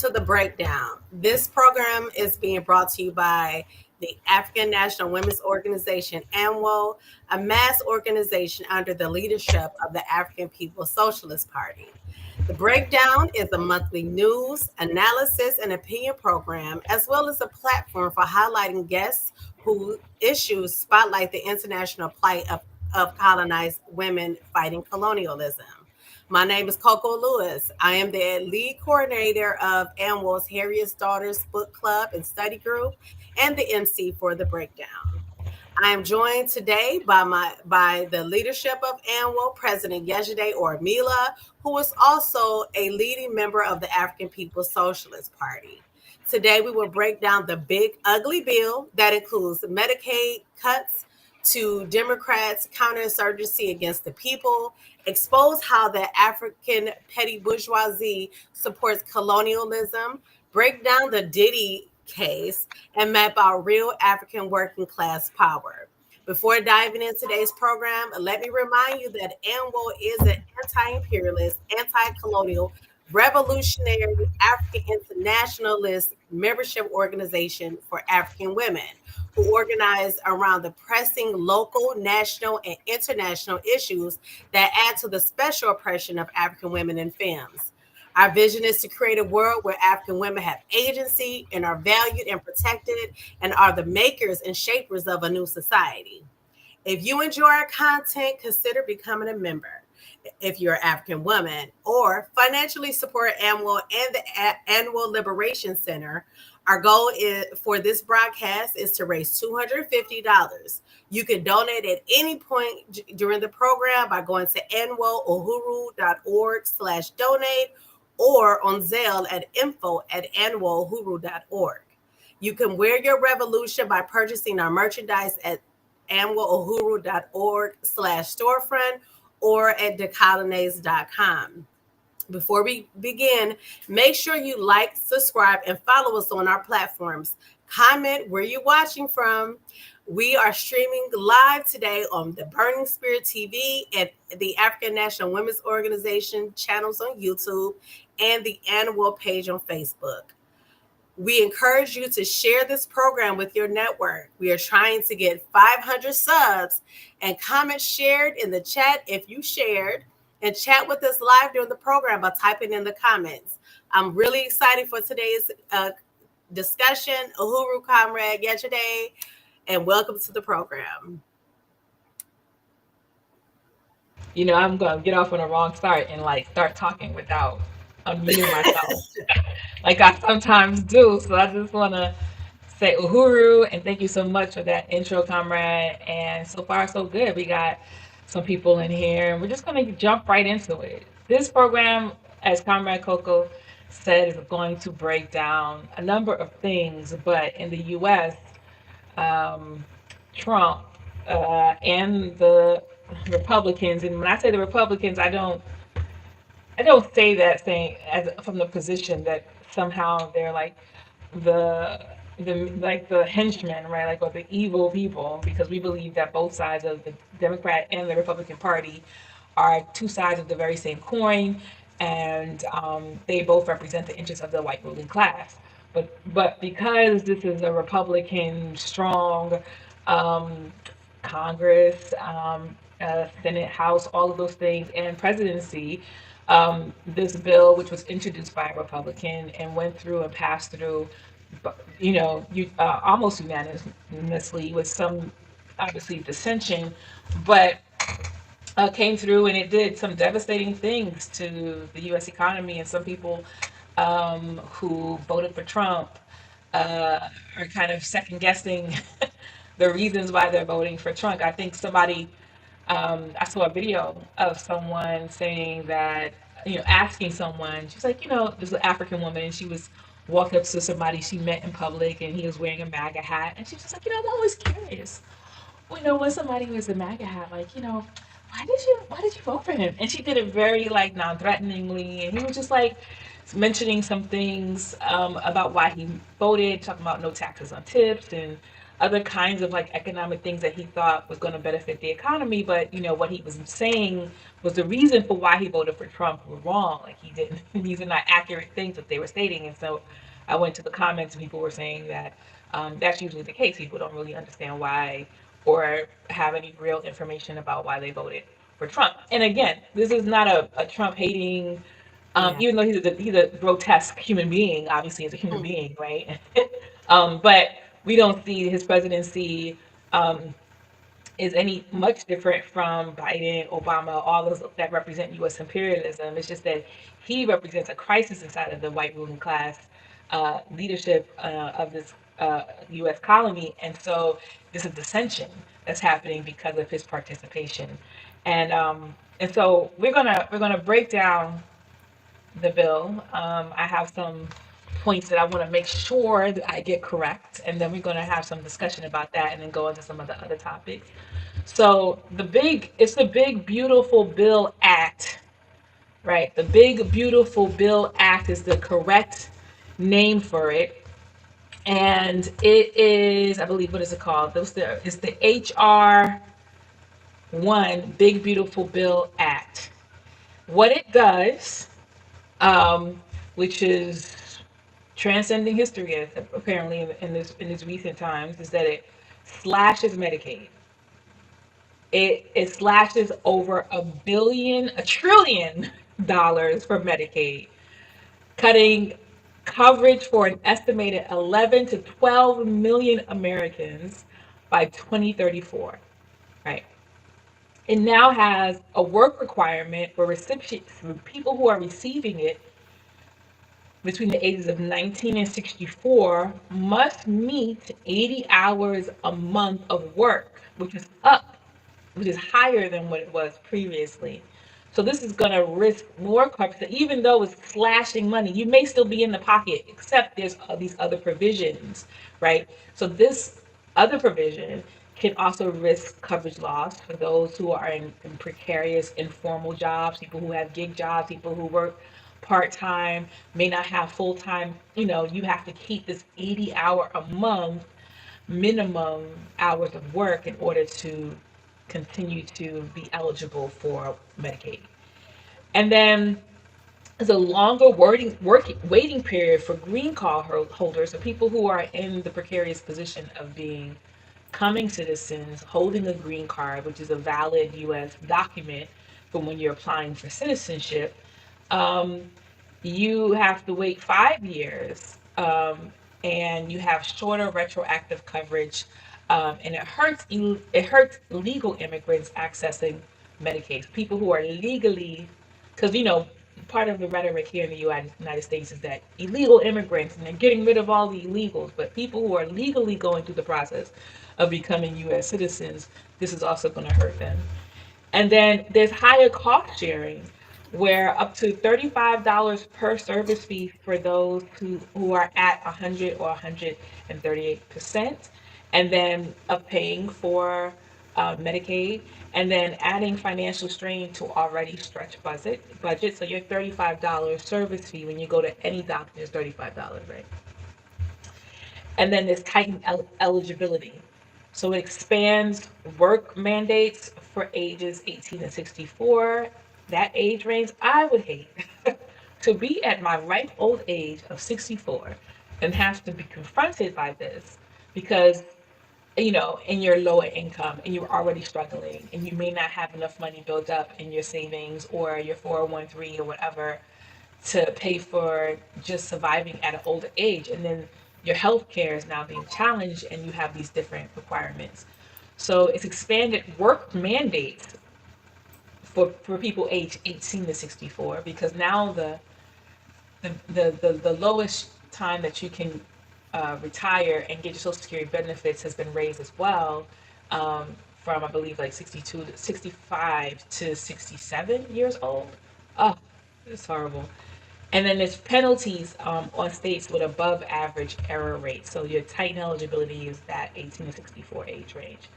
to The Breakdown. This program is being brought to you by the African National Women's Organization, ANWO, a mass organization under the leadership of the African People's Socialist Party. The Breakdown is a monthly news, analysis, and opinion program, as well as a platform for highlighting guests who issues spotlight the international plight of colonized women fighting colonialism. My name is Coco Lewis. I am the lead coordinator of AMWO's Harriet's Daughters Book Club and Study Group and the MC for The Breakdown. I am joined today by the leadership of AMWO, President Yejide Ormila, who is also a leading member of the African People's Socialist Party. Today, we will break down the big, ugly bill that includes Medicaid cuts to Democrats' counterinsurgency against the people, expose how the African petty bourgeoisie supports colonialism, break down the Diddy case, and map out real African working class power. Before diving into today's program, let me remind you that AMWO is an anti-imperialist, anti-colonial, revolutionary African internationalist membership organization for African women who organize around the pressing local, national, and international issues that add to the special oppression of African women and femmes. Our vision is to create a world where African women have agency and are valued and protected and are the makers and shapers of a new society. If you enjoy our content, consider becoming a member. If you're an African woman, or financially support AMWO and the Annual Liberation Center, our goal is for this broadcast is to raise $250. You can donate at any point during the program by going to anwoohuru.org/donate or on Zelle at info@anwoohuru.org. You can wear your revolution by purchasing our merchandise at anwoohuru.org/storefront or at decolonize.com. Before we begin, make sure you like, subscribe, and follow us on our platforms. Comment where you're watching from. We are streaming live today on the Burning Spirit TV and the African National Women's Organization channels on YouTube and the Annual page on Facebook. We encourage you to share this program with your network. We are trying to get 500 subs and comments shared in the chat if you shared, and chat with us live during the program by typing in the comments. I'm really excited for today's discussion. Uhuru Comrade Yejide, and welcome to the program. You know, I'm going to get off on a wrong start and start talking without unmuting myself like I sometimes do. So I just want to say Uhuru and thank you so much for that intro, comrade. And so far, so good. We got some people in here and we're just going to jump right into it. This program, as Comrade Coco said, is going to break down a number of things, but in the U.S., Trump and the Republicans, and when I say the Republicans, I don't say that saying as from the position that somehow they're like the the henchmen, right? Like, or the evil people, because we believe that both sides of the Democrat and the Republican Party are two sides of the very same coin, and they both represent the interests of the white ruling class. But because this is a Republican strong Congress, Senate, House, all of those things, and presidency, this bill, which was introduced by a Republican and went through and passed through, almost unanimously with some obviously dissension, but came through and it did some devastating things to the U.S. economy, and some people who voted for Trump are kind of second guessing the reasons why they're voting for Trump. I think I saw a video of someone saying that, asking someone, she's like, there's an African woman, and she was walking up to somebody she met in public, and he was wearing a MAGA hat, and she's just like, I'm always curious, when somebody wears a MAGA hat, why did you vote for him? And she did it very non-threateningly, and he was just mentioning some things about why he voted, talking about no taxes on tips and other kinds of like economic things that he thought was going to benefit the economy. But what he was saying was the reason for why he voted for Trump were wrong. Like he didn't, these are not accurate things that they were stating. And so I went to the comments and people were saying that that's usually the case. People don't really understand why or have any real information about why they voted for Trump. And again, this is not a Trump hating, Yeah. even though he's a grotesque human being, obviously as a human Mm. being, right? But we don't see his presidency um, is any much different from Biden, Obama, all those that represent U.S. imperialism. It's just that he represents a crisis inside of the white ruling class leadership of this U.S. colony, and so there's a dissension that's happening because of his participation, and so we're gonna break down the bill. I have some points that I want to make sure that I get correct, and then we're going to have some discussion about that, and then go into some of the other topics. So it's the Big Beautiful Bill Act, right? The Big Beautiful Bill Act is the correct name for it, and it is, I believe, what is it called? It's the HR one Big Beautiful Bill Act. What it does, um, which is transcending history, apparently in this recent times, is that it slashes Medicaid. It slashes over $1 trillion for Medicaid, cutting coverage for an estimated 11 to 12 million Americans by 2034. Right. It now has a work requirement for recipients, for people who are receiving it between the ages of 19 and 64 must meet 80 hours a month of work, which is higher than what it was previously. So this is going to risk more coverage. Even though it's slashing money, you may still be in the pocket, except there's these other provisions, right? So this other provision can also risk coverage loss for those who are in precarious informal jobs, people who have gig jobs, people who work part-time, may not have full-time. You have to keep this 80-hour a month minimum hours of work in order to continue to be eligible for Medicaid. And then there's a longer waiting period for green card holders, or people who are in the precarious position of being coming citizens holding a green card, which is a valid U.S. document for when you're applying for citizenship. Um, you have to wait 5 years, and you have shorter retroactive coverage, and it hurts legal immigrants accessing Medicaid. People who are legally, because part of the rhetoric here in the United States is that illegal immigrants, and they're getting rid of all the illegals, but people who are legally going through the process of becoming U.S. citizens, this is also going to hurt them. And then there's higher cost sharing, where up to $35 per service fee for those who are at 100 or 138%, and then of paying for Medicaid, and then adding financial strain to already stretched budget. So your $35 service fee when you go to any doctor is $35, right? And then there's tightened eligibility. So it expands work mandates for ages 18 to 64. That age range, I would hate to be at my ripe old age of 64 and have to be confronted by this because, in your lower income and you're already struggling and you may not have enough money built up in your savings or your 401(k) or whatever to pay for just surviving at an older age. And then your health care is now being challenged and you have these different requirements. So it's expanded work mandates for people aged 18 to 64 because now the lowest time that you can retire and get your Social Security benefits has been raised as well, from I believe like 62 to 65 to 67 years old. Oh, it's horrible. And then there's penalties on states with above average error rates. So your tighten eligibility is that 18 to 64 age range.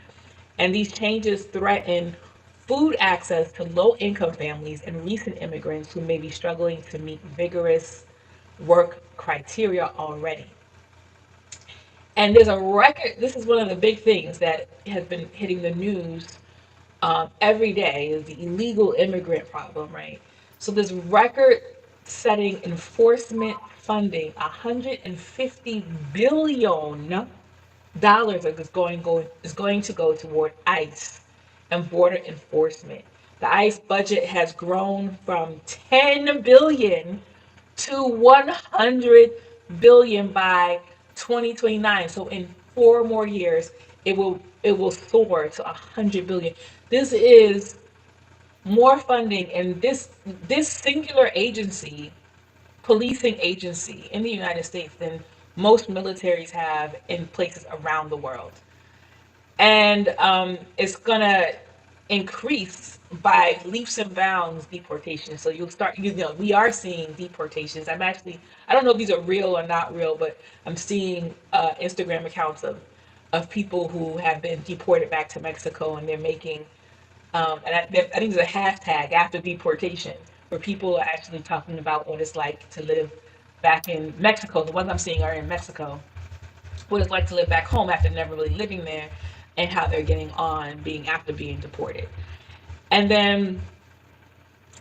And these changes threaten food access to low income families and recent immigrants who may be struggling to meet vigorous work criteria already. And there's a record. This is one of the big things that has been hitting the news every day is the illegal immigrant problem, right? So this record-setting enforcement funding, $150 billion is going to go toward ICE and border enforcement. The ICE budget has grown from 10 billion to 100 billion by 2029. So in 4 more years, it will soar to 100 billion. This is more funding, and this singular agency, policing agency in the United States than most militaries have in places around the world. And it's gonna increase by leaps and bounds deportation. So you'll start, we are seeing deportations. I don't know if these are real or not real, but I'm seeing Instagram accounts of people who have been deported back to Mexico, and they're making, I think there's a hashtag after deportation where people are actually talking about what it's like to live back in Mexico. The ones I'm seeing are in Mexico, what it's like to live back home after never really living there, and how they're getting on being after being deported. And then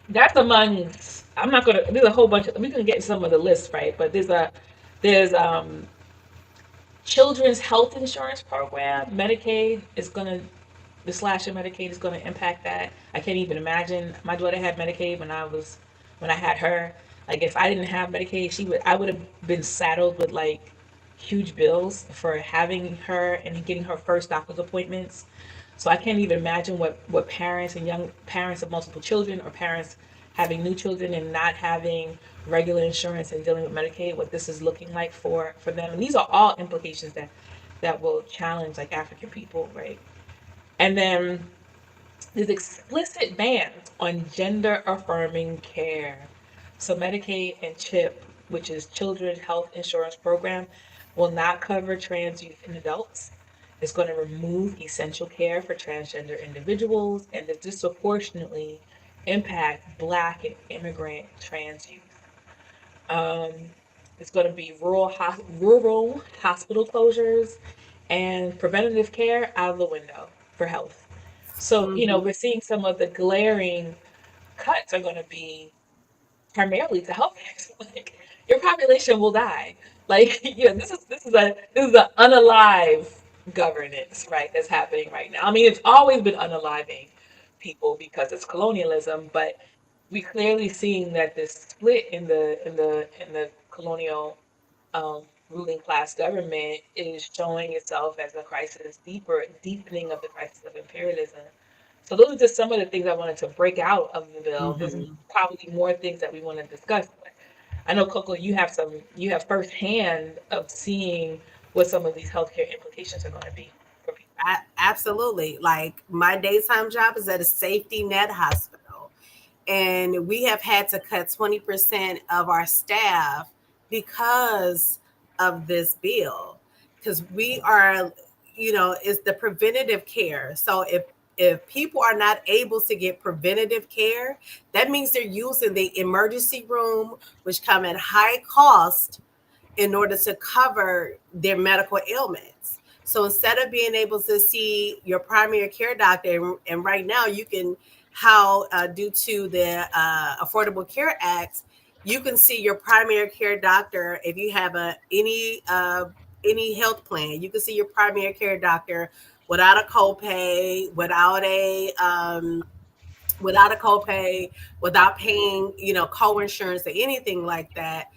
that's among, I'm not gonna, there's a whole bunch of, we can get some of the lists, right? But there's children's health insurance program. Medicaid is gonna, the slash of Medicaid is gonna impact that. I can't even imagine. My daughter had Medicaid when I had her. Like if I didn't have Medicaid, I would have been saddled with like huge bills for having her and getting her first doctor's appointments. So I can't even imagine what parents and young parents of multiple children, or parents having new children and not having regular insurance and dealing with Medicaid, what this is looking like for them. And these are all implications that will challenge like African people, right? And then there's explicit bans on gender affirming care. So Medicaid and CHIP, which is Children's Health Insurance Program, will not cover trans youth and adults. It's going to remove essential care for transgender individuals, and it disproportionately impact Black and immigrant trans youth. Um, it's going to be rural hospital closures and preventative care out of the window for health. So, Mm-hmm. we're seeing some of the glaring cuts are going to be primarily to healthcare. Like your population will die. Like this is a unalive governance, right? That's happening right now. I mean, it's always been unaliving people because it's colonialism, but we clearly seeing that this split in the colonial ruling class government is showing itself as a crisis, deepening of the crisis of imperialism. So those are just some of the things I wanted to break out of the bill. There's Mm-hmm. probably more things that we want to discuss. But I know Coco, you have firsthand of seeing what some of these healthcare implications are going to be for people. Absolutely. Like my daytime job is at a safety net hospital, and we have had to cut 20% of our staff because of this bill. Because we are, it's the preventative care. So if people are not able to get preventative care, that means they're using the emergency room, which come at high cost in order to cover their medical ailments. So instead of being able to see your primary care doctor, and right now you can, how due to the Affordable Care Act, you can see your primary care doctor if you have any health plan. You can see your primary care doctor without a copay, without a copay, without paying, co-insurance or anything like that.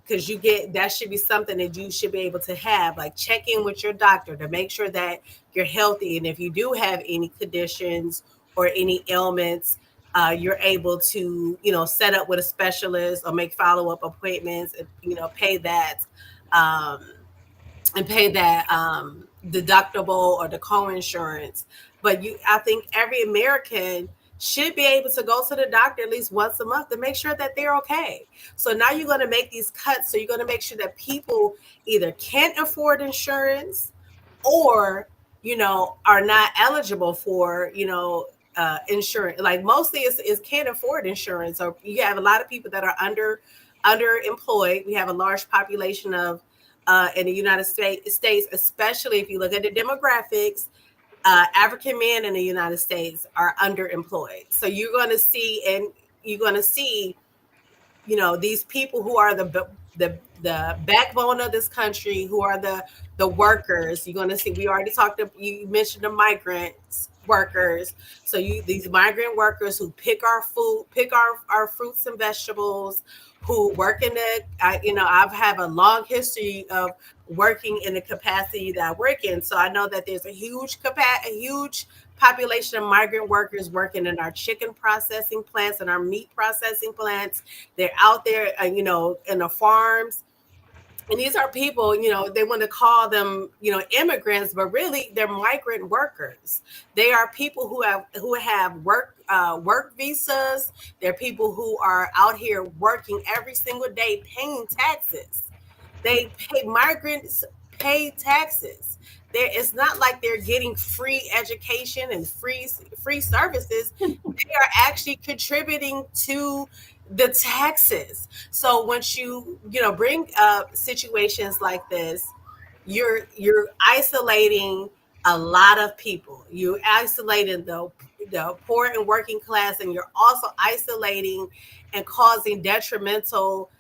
Because that should be something that you should be able to have, like check in with your doctor to make sure that you're healthy. And if you do have any conditions or any ailments, you're able to, set up with a specialist or make follow-up appointments and, um, pay that deductible or the co-insurance. But I think every American should be able to go to the doctor at least once a month to make sure that they're okay. So now you're going to make these cuts. So you're going to make sure that people either can't afford insurance or, are not eligible for, insurance. Like mostly is can't afford insurance. Or you have a lot of people that are underemployed. We have a large population of in the States, especially if you look at the demographics. African men in the United States are underemployed. So you're going to see, these people who are the backbone of this country, who are the workers. You're going to see, we already talked, you mentioned the migrants workers. So these migrant workers who pick our food, pick our fruits and vegetables, who work in I've had a long history of working in the capacity that I work in. So I know that there's a huge population of migrant workers working in our chicken processing plants and our meat processing plants. They're out there, in the farms. And these are people, they want to call them, immigrants, but really they're migrant workers. They are people who have work visas. They're people who are out here working every single day, paying taxes. Migrants pay taxes. It's not like they're getting free education and free services. They are actually contributing to the taxes. So once bring up situations like this, you're isolating a lot of people. You're isolating the poor and working class, and you're also isolating and causing detrimental,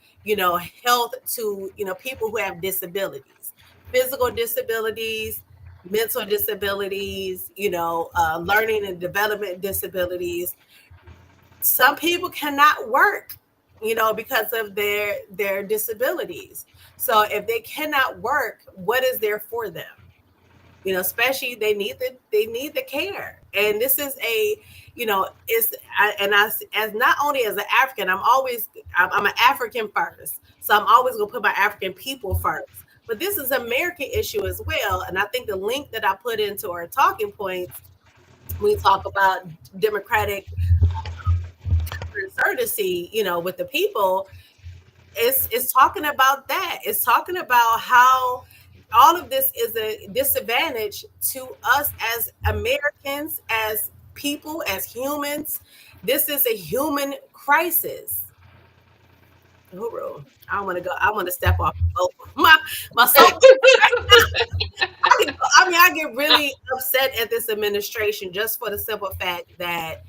health to, people who have disabilities, physical disabilities, mental disabilities, learning and development disabilities. Some people cannot work, because of their disabilities. So if they cannot work, what is there for them? Especially they need the care. And this is as not only as an African, I'm an African first. So I'm always going to put my African people first. But this is an American issue as well. And I think the link that I put into our talking points, we talk about democratic insurgency, with the people. It's talking about that. It's talking about how all of this is a disadvantage to us as Americans, as people, as humans. This is a human crisis. Hooroo. I want to go. I want to step off my soap. I get really upset at this administration just for the simple fact that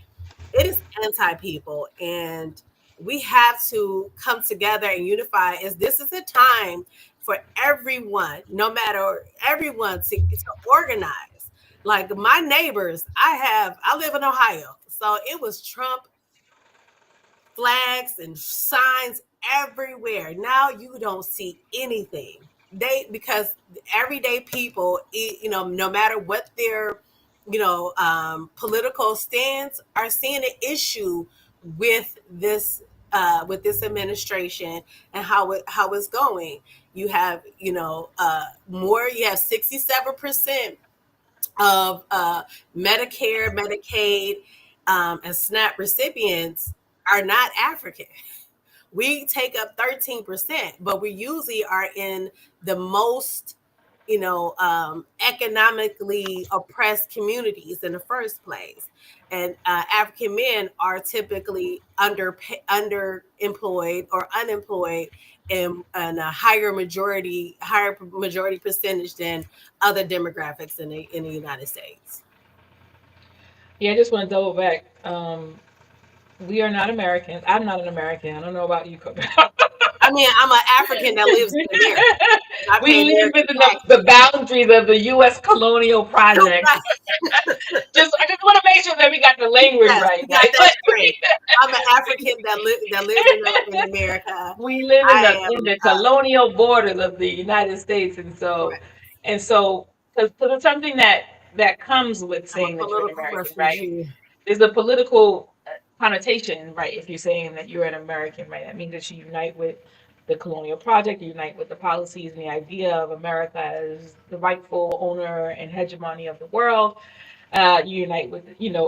it is anti-people, and we have to come together and unify. As this is a time for everyone, no matter everyone, to organize. Like my neighbors, I live in Ohio, so it was Trump flags and signs everywhere. Now you don't see anything. Because everyday people, no matter what their, political stance, are seeing an issue with this administration and how it's going. You have, more. You have 67% of Medicare, Medicaid, and SNAP recipients are not African. We take up 13%, but we usually are in the most, economically oppressed communities in the first place. And African men are typically underemployed or unemployed in a higher majority percentage than other demographics in the United States. Yeah, I just want to double back. We are not Americans. I'm not an American. I don't know about you, Coach. I mean, I'm an African that lives in America. I We pay live American within the taxes. boundaries of the U.S. colonial project. I just want to make sure that we got the language Yes, right, you got right? that straight. I'm an African that lives in America. We live in I the am colonial borders of the United States, right. and so because there's something that comes with I'm a saying that you're an political American, right? refugee. There's a political connotation, right? If you're saying that you're an American, right, that means that you unite with the colonial project, you unite with the policies and the idea of America as the rightful owner and hegemony of the world. You unite with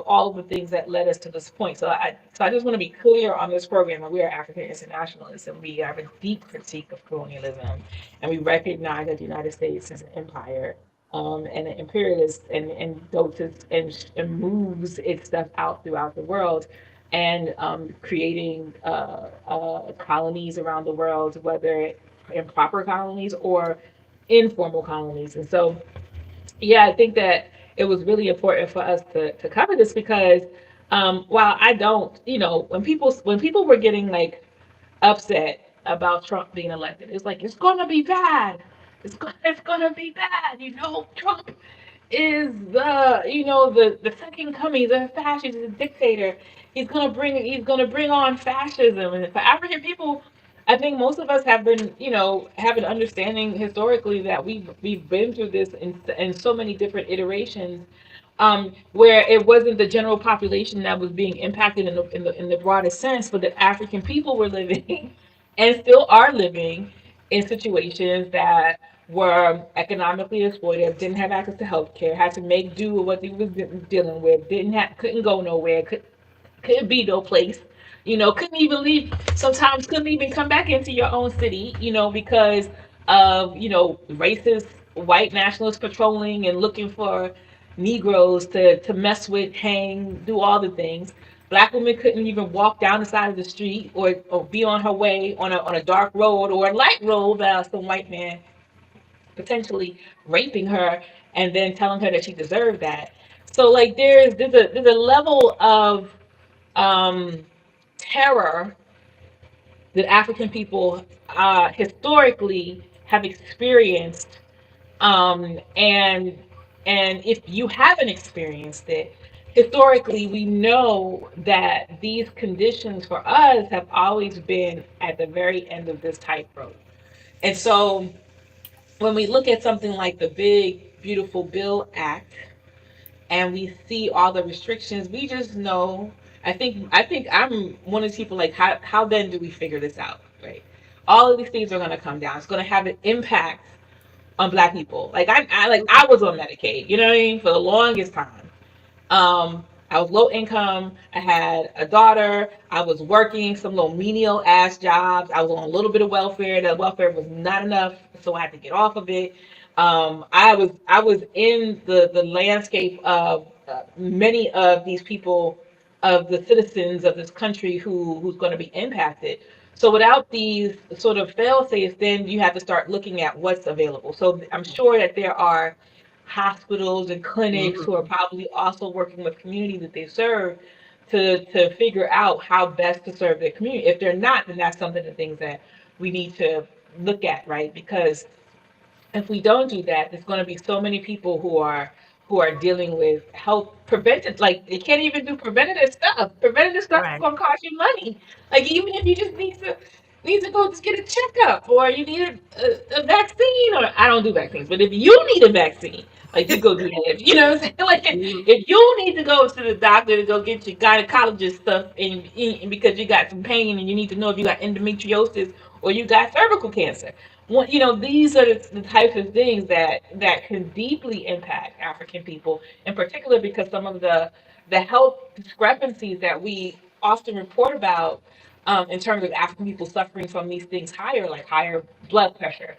all of the things that led us to this point. So I just want to be clear on this program that we are African internationalists and we have a deep critique of colonialism, and we recognize that the United States is an empire, and an imperialist, and goes and moves its stuff out throughout the world, and creating colonies around the world, whether improper colonies or informal colonies. And so, yeah, I think that it was really important for us to cover this because while I don't, when people were getting like upset about Trump being elected, it's like it's gonna be bad. It's gonna be bad. Trump is the second coming. He's a fascist. He's a dictator. He's gonna bring on fascism. And for African people, I think most of us have been have an understanding historically that we've been through this in so many different iterations, where it wasn't the general population that was being impacted in the broadest sense, but that African people were living and still are living in situations that were economically exploited, didn't have access to health care, had to make do with what they was dealing with, couldn't go nowhere, couldn't be no place, couldn't even leave. Sometimes couldn't even come back into your own city, because of racist white nationalists patrolling and looking for Negroes to mess with, hang, do all the things. Black women couldn't even walk down the side of the street or be on her way on a dark road or a light road without some white man potentially raping her and then telling her that she deserved that. So like there's a level of um, terror that African people historically have experienced, and if you haven't experienced it, historically we know that these conditions for us have always been at the very end of this tightrope. And so when we look at something like the Big Beautiful Bill Act, and we see all the restrictions, we just know. I think I'm one of these people like how then do we figure this out, right? All of these things are gonna come down. It's gonna have an impact on black people. Like I was on Medicaid, you know what I mean, for the longest time. I was low income. I had a daughter. I was working some little menial ass jobs. I was on a little bit of welfare. That welfare was not enough, so I had to get off of it. I was in the landscape of many of these people, of the citizens of this country who's going to be impacted. So without these sort of fail safes, then you have to start looking at what's available. So I'm sure that there are hospitals and clinics who are Mhm. probably also working with communities that they serve to figure out how best to serve their community. If they're not, then that's something the things that we need to look at, right? Because if we don't do that, there's going to be so many people who are dealing with health preventive, like they can't even do preventative stuff. Preventative stuff is Right. going to cost you money. Like even if you just need to go just get a checkup, or you need a vaccine, or I don't do vaccines, but if you need a vaccine, like you go do that. You know what I'm saying? Like Mhm. if you need to go to the doctor to go get your gynecologist stuff, and because you got some pain and you need to know if you got endometriosis or you got cervical cancer. These are the types of things that can deeply impact African people, in particular because some of the health discrepancies that we often report about, in terms of African people suffering from these things higher, like higher blood pressure,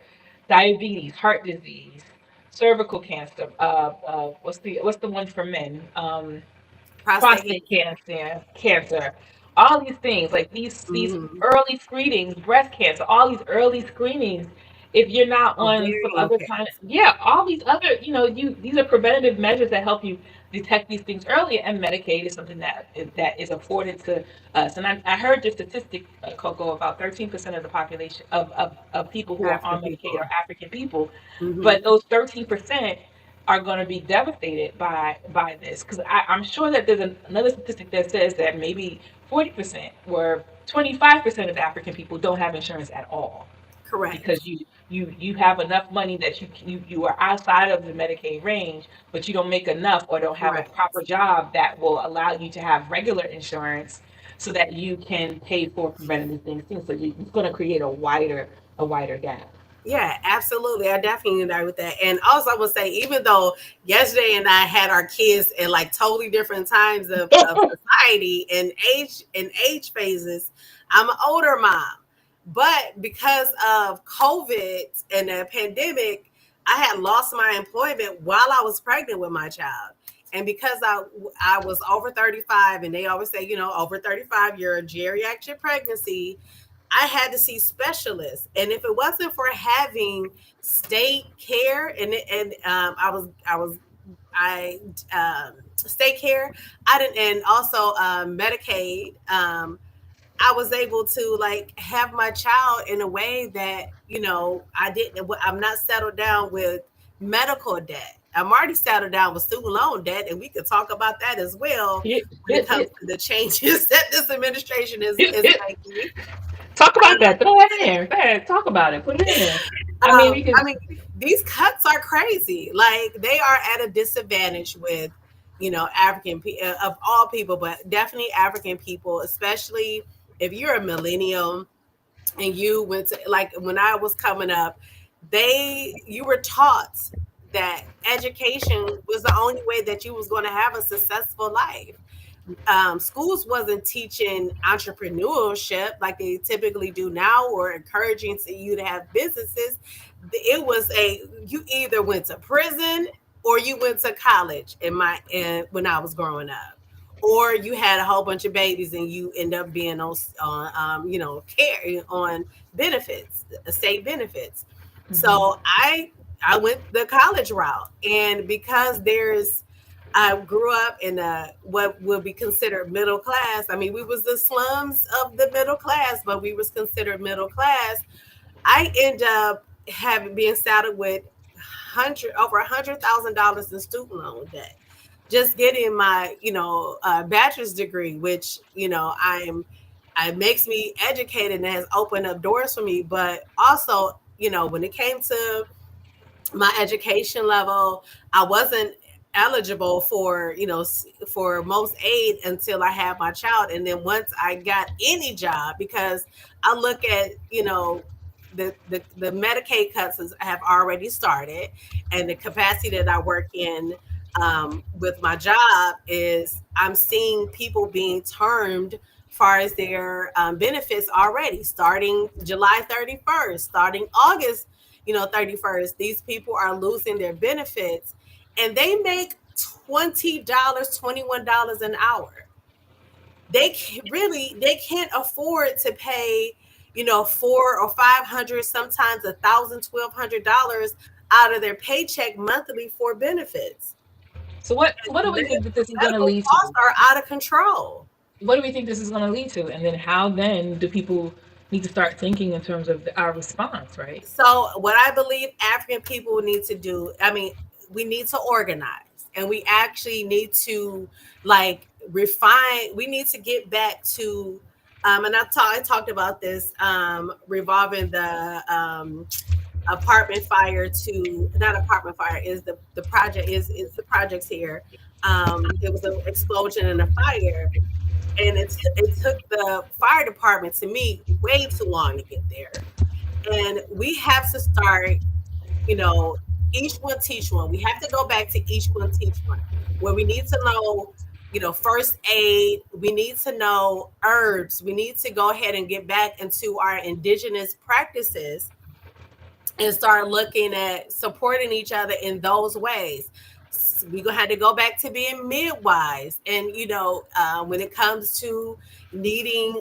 diabetes, heart disease, cervical cancer. What's the one for men? Prostate Prostate cancer. cancer, all these things, like these Mhm. early screenings, breast cancer, all these early screenings. If you're not on some Ovarian other kind, cancer. yeah, all these other, these are preventative measures that help you detect these things earlier. And Medicaid is something that is afforded to us. And I heard the statistic, Coco, about 13% of the population of people who are African on Medicaid people. are African people, Mhm. but those 13% are going to be devastated by this, because I'm sure that there's another statistic that says that maybe 40% or 25% of African people don't have insurance at all, because Correct. you have enough money that you are outside of the Medicaid range, but you don't make enough or don't have a Correct. proper job that will allow you to have regular insurance so that you can pay for preventative things. So it's going to create a wider gap. Yeah, absolutely. I definitely agree with that. And also, I would say, even though yesterday and I had our kids in like totally different times of society and age phases, I'm an older mom. But because of COVID and the pandemic, I had lost my employment while I was pregnant with my child. And because I was over 35, and they always say, over 35, you're a geriatric pregnancy. I had to see specialists, and if it wasn't for having state care, and I state care, I didn't, and also Medicaid. I was able to like have my child in a way that I didn't. I'm not settled down with medical debt. I'm already settled down with student loan debt, and we could talk about that as well Hit, when it hit, comes hit, to the changes that this administration hit, is hit. making. Talk about that. Throw that in there. Go ahead. Talk about it. Put it in there. I mean, we I could. mean, these cuts are crazy. Like they are at a disadvantage with, of all people, but definitely African people, especially if you're a millennial and you went to, like, when I was coming up, you were taught that education was the only way that you was going to have a successful life. Schools wasn't teaching entrepreneurship like they typically do now, or encouraging you to have businesses. It was you either went to prison or you went to college when I was growing up, or you had a whole bunch of babies and you end up being care on benefits, state benefits. Mhm. So I went the college route, and because I grew up in what would be considered middle class. I mean, we was the slums of the middle class, but we was considered middle class. I end up having being saddled with over $100,000 in student loan debt, just getting my bachelor's degree, which it makes me educated and has opened up doors for me. But also, when it came to my education level, I wasn't eligible for for most aid until I had my child. And then once I got any job, because I look at the Medicaid cuts have already started, and the capacity that I work in with my job is I'm seeing people being termed far as their benefits already, starting July 31st, starting August 31st. These people are losing their benefits, and they make $20, $21 an hour. They can't afford to pay four or 500, sometimes $1,000, $1,200 out of their paycheck monthly for benefits. So what do we think that this is going to Medical lead costs to? are out of control. What do we think this is going to lead to? And then how then do people need to start thinking in terms of our response, right? So what I believe African people need to do, I mean, we need to organize, and we actually need to like refine. We need to get back to and I talked about this revolving the apartment fire to not apartment fire is the project is the projects here. There was an explosion and a fire, and it took the fire department to me way too long to get there. And we have to start, you know, each one teach one. We have to go back to each one teach one, where we need to know, first aid. We need to know herbs. We need to go ahead and get back into our indigenous practices and start looking at supporting each other in those ways. We're gonna have to go back to being midwives, and when it comes to needing,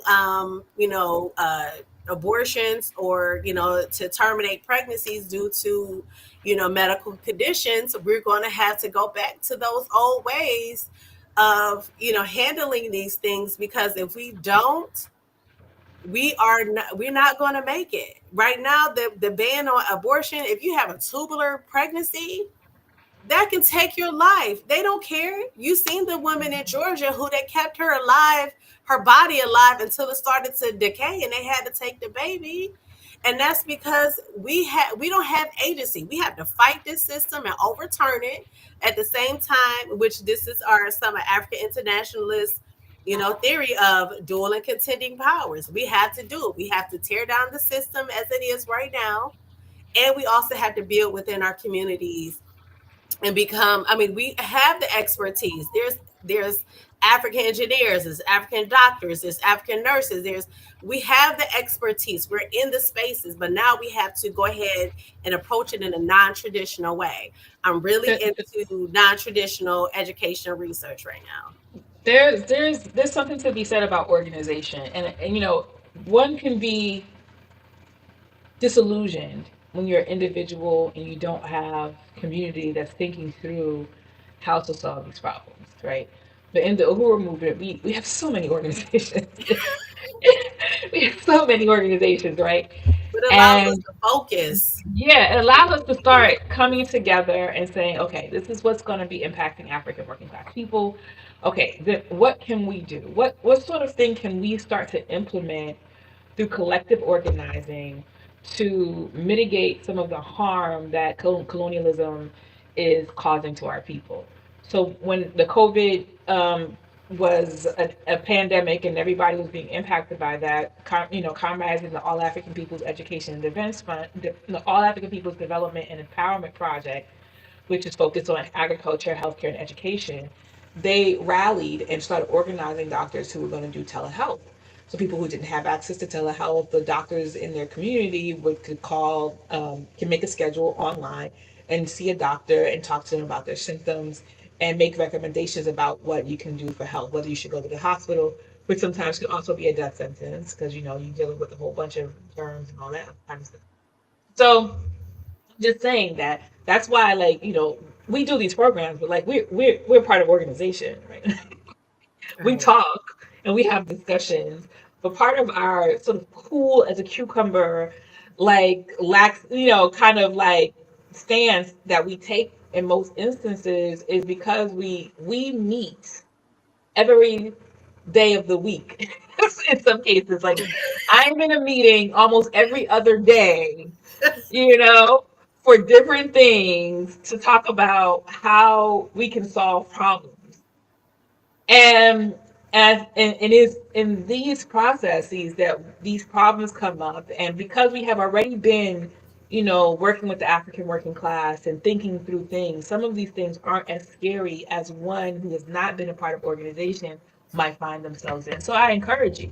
abortions, or to terminate pregnancies due to medical conditions, we're going to have to go back to those old ways of handling these things, because if we don't, we're not going to make it. Right now, the ban on abortion, if you have a tubular pregnancy, that can take your life. They don't care. You seen the woman in Georgia who they kept her alive, her body alive, until it started to decay, and they had to take the baby. And that's because we don't have agency. We have to fight this system and overturn it. At the same time, which this is our some African internationalists, theory of dual and contending powers. We have to do it. We have to tear down the system as it is right now, and we also have to build within our communities and become. I mean, we have the expertise. There's African engineers, there's African doctors, there's African nurses, we have the expertise. We're in the spaces, but now we have to go ahead and approach it in a non-traditional way. I'm really There- into non-traditional educational research right now. there's something to be said about organization, and one can be disillusioned when you're an individual and you don't have community that's thinking through how to solve these problems, right? But in the Uhuru movement, we have so many organizations. We have so many organizations, right? But it allows us And to focus. yeah, it allows us to start coming together and saying, okay, this is what's going to be impacting African working class people. Okay, then what can we do? What sort of thing can we start to implement through collective organizing to mitigate some of the harm that colonialism is causing to our people. So when the COVID was a pandemic and everybody was being impacted by that, Comrades in the All African People's Education and Defense Fund, the All African People's Development and Empowerment Project, which is focused on agriculture, healthcare, and education, they rallied and started organizing doctors who were going to do telehealth. So people who didn't have access to telehealth, the doctors in their community could call, can make a schedule online and see a doctor and talk to them about their symptoms and make recommendations about what you can do for health, whether you should go to the hospital, which sometimes could also be a death sentence because you're dealing with a whole bunch of germs and all that kind of stuff. So just saying that that's why we do these programs, but like we're part of organization, right? We Right. talk and we have discussions, but part of our sort of cool as a cucumber, like lax, kind of like stance that we take in most instances is because we meet every day of the week. In some cases, like I'm in a meeting almost every other day, you know, for different things to talk about how we can solve problems. And and it's in these processes that these problems come up. And because we have already been, working with the African working class and thinking through things, some of these things aren't as scary as one who has not been a part of organization might find themselves in. So I encourage you,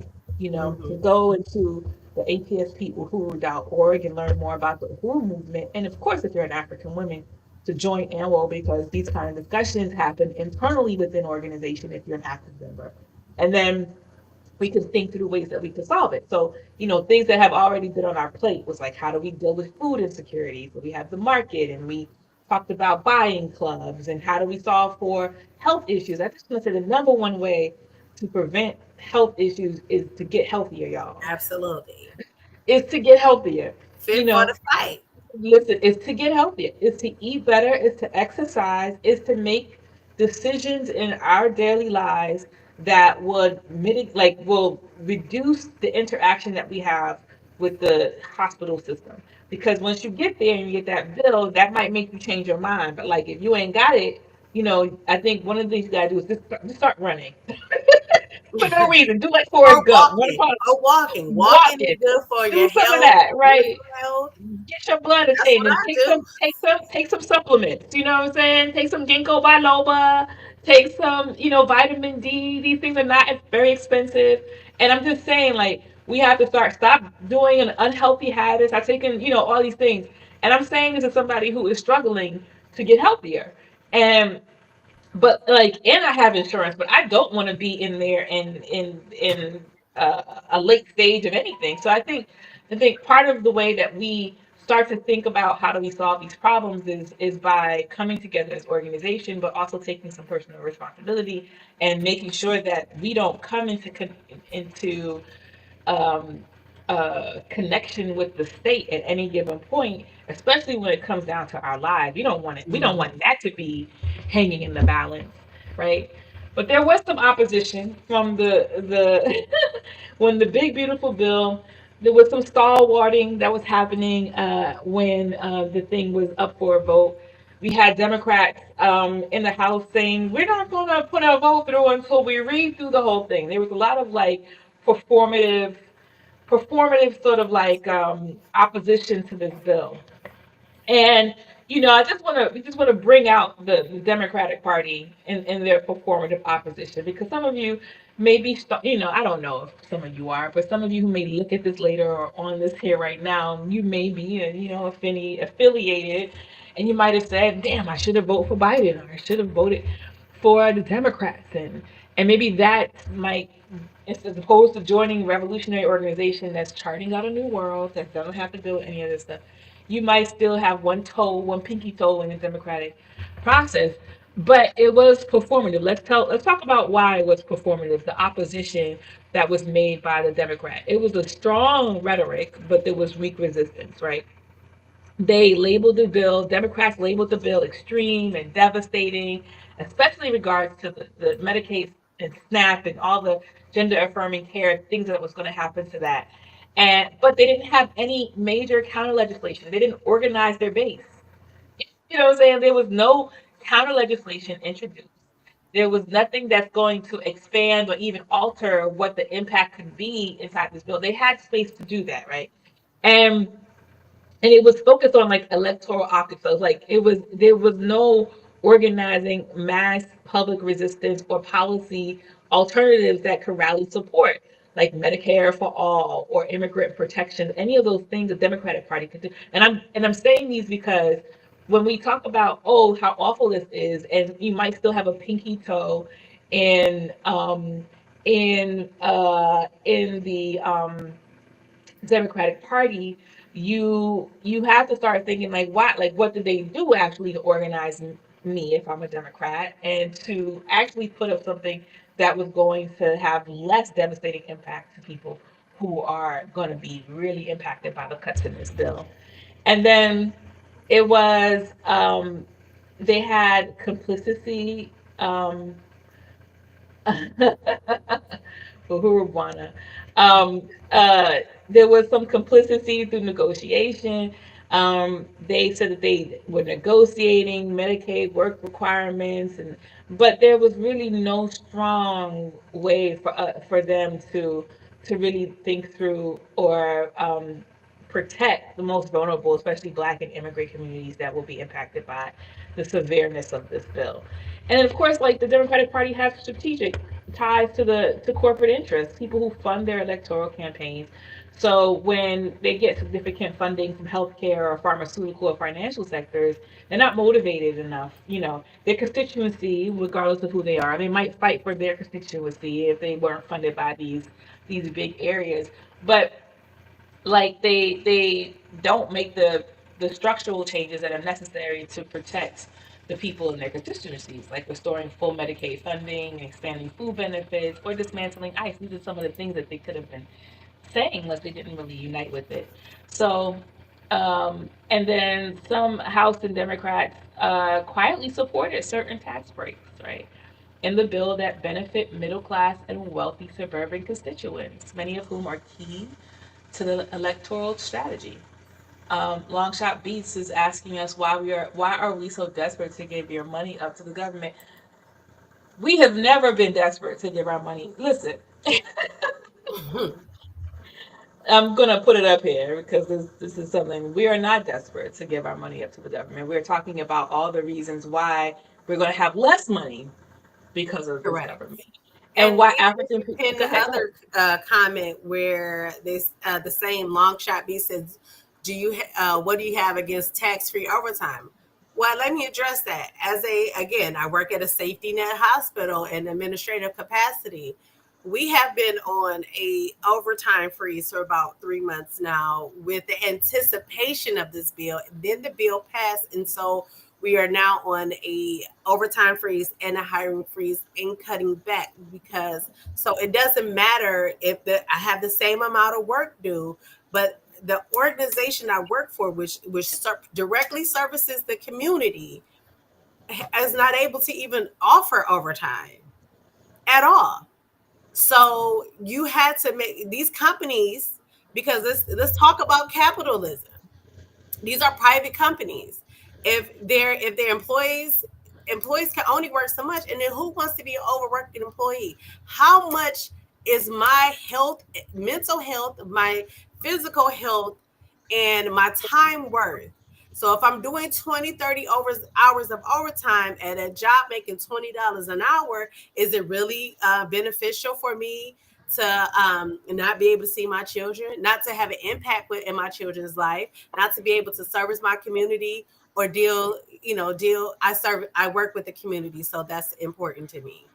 to Hmm. go into the APSPUhuru.org and learn more about the Uhuru movement. And of course, if you're an African woman, to join ANWO because these kind of discussions happen internally within organization if you're an active member. And then we can think through ways that we can solve it. So, things that have already been on our plate was like, how do we deal with food insecurity? So we have the market and we talked about buying clubs and how do we solve for health issues. I just want to say the number one way to prevent health issues is to get healthier, y'all. Absolutely. Is to get healthier. You Fit for know, the fight. Listen, it's to get healthier, it's to eat better, it's to exercise, it's to make decisions in our daily lives that would mitigate, like, will reduce the interaction that we have with the hospital system. Because once you get there and you get that bill, that might make you change your mind. But like, if you ain't got it, I think one of the things you gotta do is just start running for no reason. Do like Or Forrest Gump, run walking. upon Or walking. Walking is walking, good for do your some of health, that, your right? mental health. Get your blood That's what attained and I do. take some supplements. You know what I'm saying? Take some ginkgo biloba, take some, vitamin D. These things are not very expensive. And I'm just saying, like, we have to stop doing an unhealthy habits. I taking, all these things. And I'm saying this as somebody who is struggling to get healthier. And but like, and I have insurance, but I don't want to be in there in a late stage of anything. So I think part of the way that we start to think about how do we solve these problems is by coming together as organization, but also taking some personal responsibility and making sure that we don't come into um, connection with the state at any given point, especially when it comes down to our lives. We don't want it. We don't want Mhm. that to be hanging in the balance, right? But there was some opposition from the when the big beautiful bill. There was some stalwarting that was happening when the thing was up for a vote. We had Democrats in the House saying, we're not going to put our vote through until we read through the whole thing. There was a lot of like performative sort of like opposition to this bill. And I just want to we just want to bring out the Democratic Party in their performative opposition because some of you may be I don't know if some of you are, but some of you who may look at this later or on this here right now, you may be affiliated, and you might have said, "Damn, I should have voted for Biden or I should have voted for the Democrats." And maybe that might, as opposed to joining a revolutionary organization that's charting out a new world, that doesn't have to do any of this stuff, you might still have one toe, one pinky toe in the democratic process. But it was performative. Let's talk about why it was performative, the opposition that was made by the Democrat. It was a strong rhetoric, but there was weak resistance, right? They labeled the bill, Democrats labeled the bill extreme and devastating, especially in regards to the Medicaid and SNAP and all the gender affirming care, things that was going to happen to that. But they didn't have any major counter legislation. They didn't organize their base. You know what I'm saying? There was no counter legislation introduced. There was nothing that's going to expand or even alter what the impact could be inside this bill. They had space to do that, right? And it was focused on like electoral optics. So it was like there was no organizing mass public resistance or policy alternatives that could rally support, like Medicare for all or immigrant protection, any of those things the Democratic Party could do. And I'm saying these because when we talk about, oh, how awful this is, and you might still have a pinky toe in in the Democratic Party, you have to start thinking like what did they do actually to organize me if I'm a Democrat, and to actually put up something that was going to have less devastating impact to people who are going to be really impacted by the cuts in this bill. And then it was they had complicity for Hurubuana. Um, uh, there was some complicity through negotiation. They said that they were negotiating Medicaid work requirements, and but there was really no strong way for them to really think through or protect the most vulnerable, especially Black and immigrant communities that will be impacted by the severeness of this bill. And then, of course, like the Democratic Party has strategic ties to corporate interests, people who fund their electoral campaigns. So when they get significant funding from healthcare or pharmaceutical or financial sectors, they're not motivated enough. You know, their constituency, regardless of who they are, they might fight for their constituency if they weren't funded by these big areas. But like they don't make the structural changes that are necessary to protect the people in their constituencies, like restoring full Medicaid funding, expanding food benefits, or dismantling ICE. These are some of the things that they could have been saying unless they didn't really unite with it. So, and then some House and Democrats quietly supported certain tax breaks, right? In the bill that benefit middle class and wealthy suburban constituents, many of whom are key to the electoral strategy. Longshot Beats is asking us why are we so desperate to give your money up to the government? We have never been desperate to give our money. Listen, I'm gonna put it up here because this is something we are not desperate to give our money up to the government. We're talking about all the reasons why we're gonna have less money because of this Correct. government, and And why even if African you people. pin Go the ahead, go ahead. other comment where this the same long shot B says, "Do you what do you have against tax free overtime?" Well, let me address that. As a again, I work at a safety net hospital in administrative capacity. We have been on a overtime freeze for about 3 months now, with the anticipation of this bill. Then the bill passed, and so we are now on a overtime freeze and a hiring freeze and cutting back, because so it doesn't matter if I have the same amount of work due, but the organization I work for, which directly services the community, is not able to even offer overtime at all. So you had to make these companies, because let's talk about capitalism. These are private companies. If their employees can only work so much, and then who wants to be an overworking employee? How much is my health, mental health, my physical health, and my time worth? So if I'm doing 20, 30 hours of overtime at a job making $20 an hour, is it really beneficial for me to not be able to see my children, not to have an impact in my children's life, not to be able to service my community or deal? I work with the community, so that's important to me.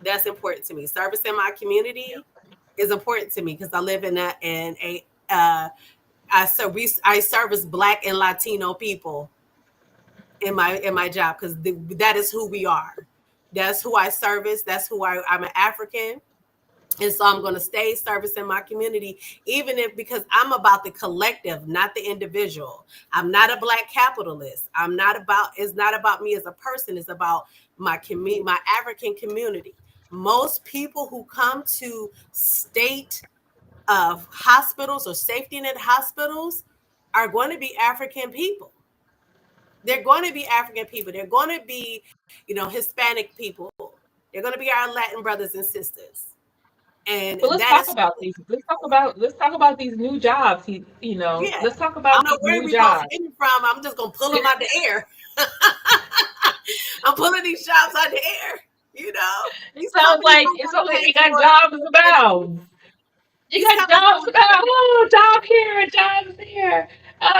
That's important to me. Service in my community is important to me because I live in a I service Black and Latino people in my job because that is who we are. That's who I service. That's I'm an African. And so I'm going to stay servicing my community, even if because I'm about the collective, not the individual. I'm not a Black capitalist. It's not about me as a person. It's about my community, my African community. Most people who come to state hospitals or safety net hospitals are going to be African people. They're going to be African people. They're going to be, Hispanic people. They're going to be our Latin brothers and sisters. And But let's that talk is, about these. Let's talk about these new jobs. yeah. Let's talk I about don't know these where new we both jobs. getting from. I'm just gonna pull them out the air. I'm pulling these jobs out the air. It These sounds companies like don't it want to sounds like pay you got for jobs education. about. You These got companies jobs don't. about, oh, job here, jobs there,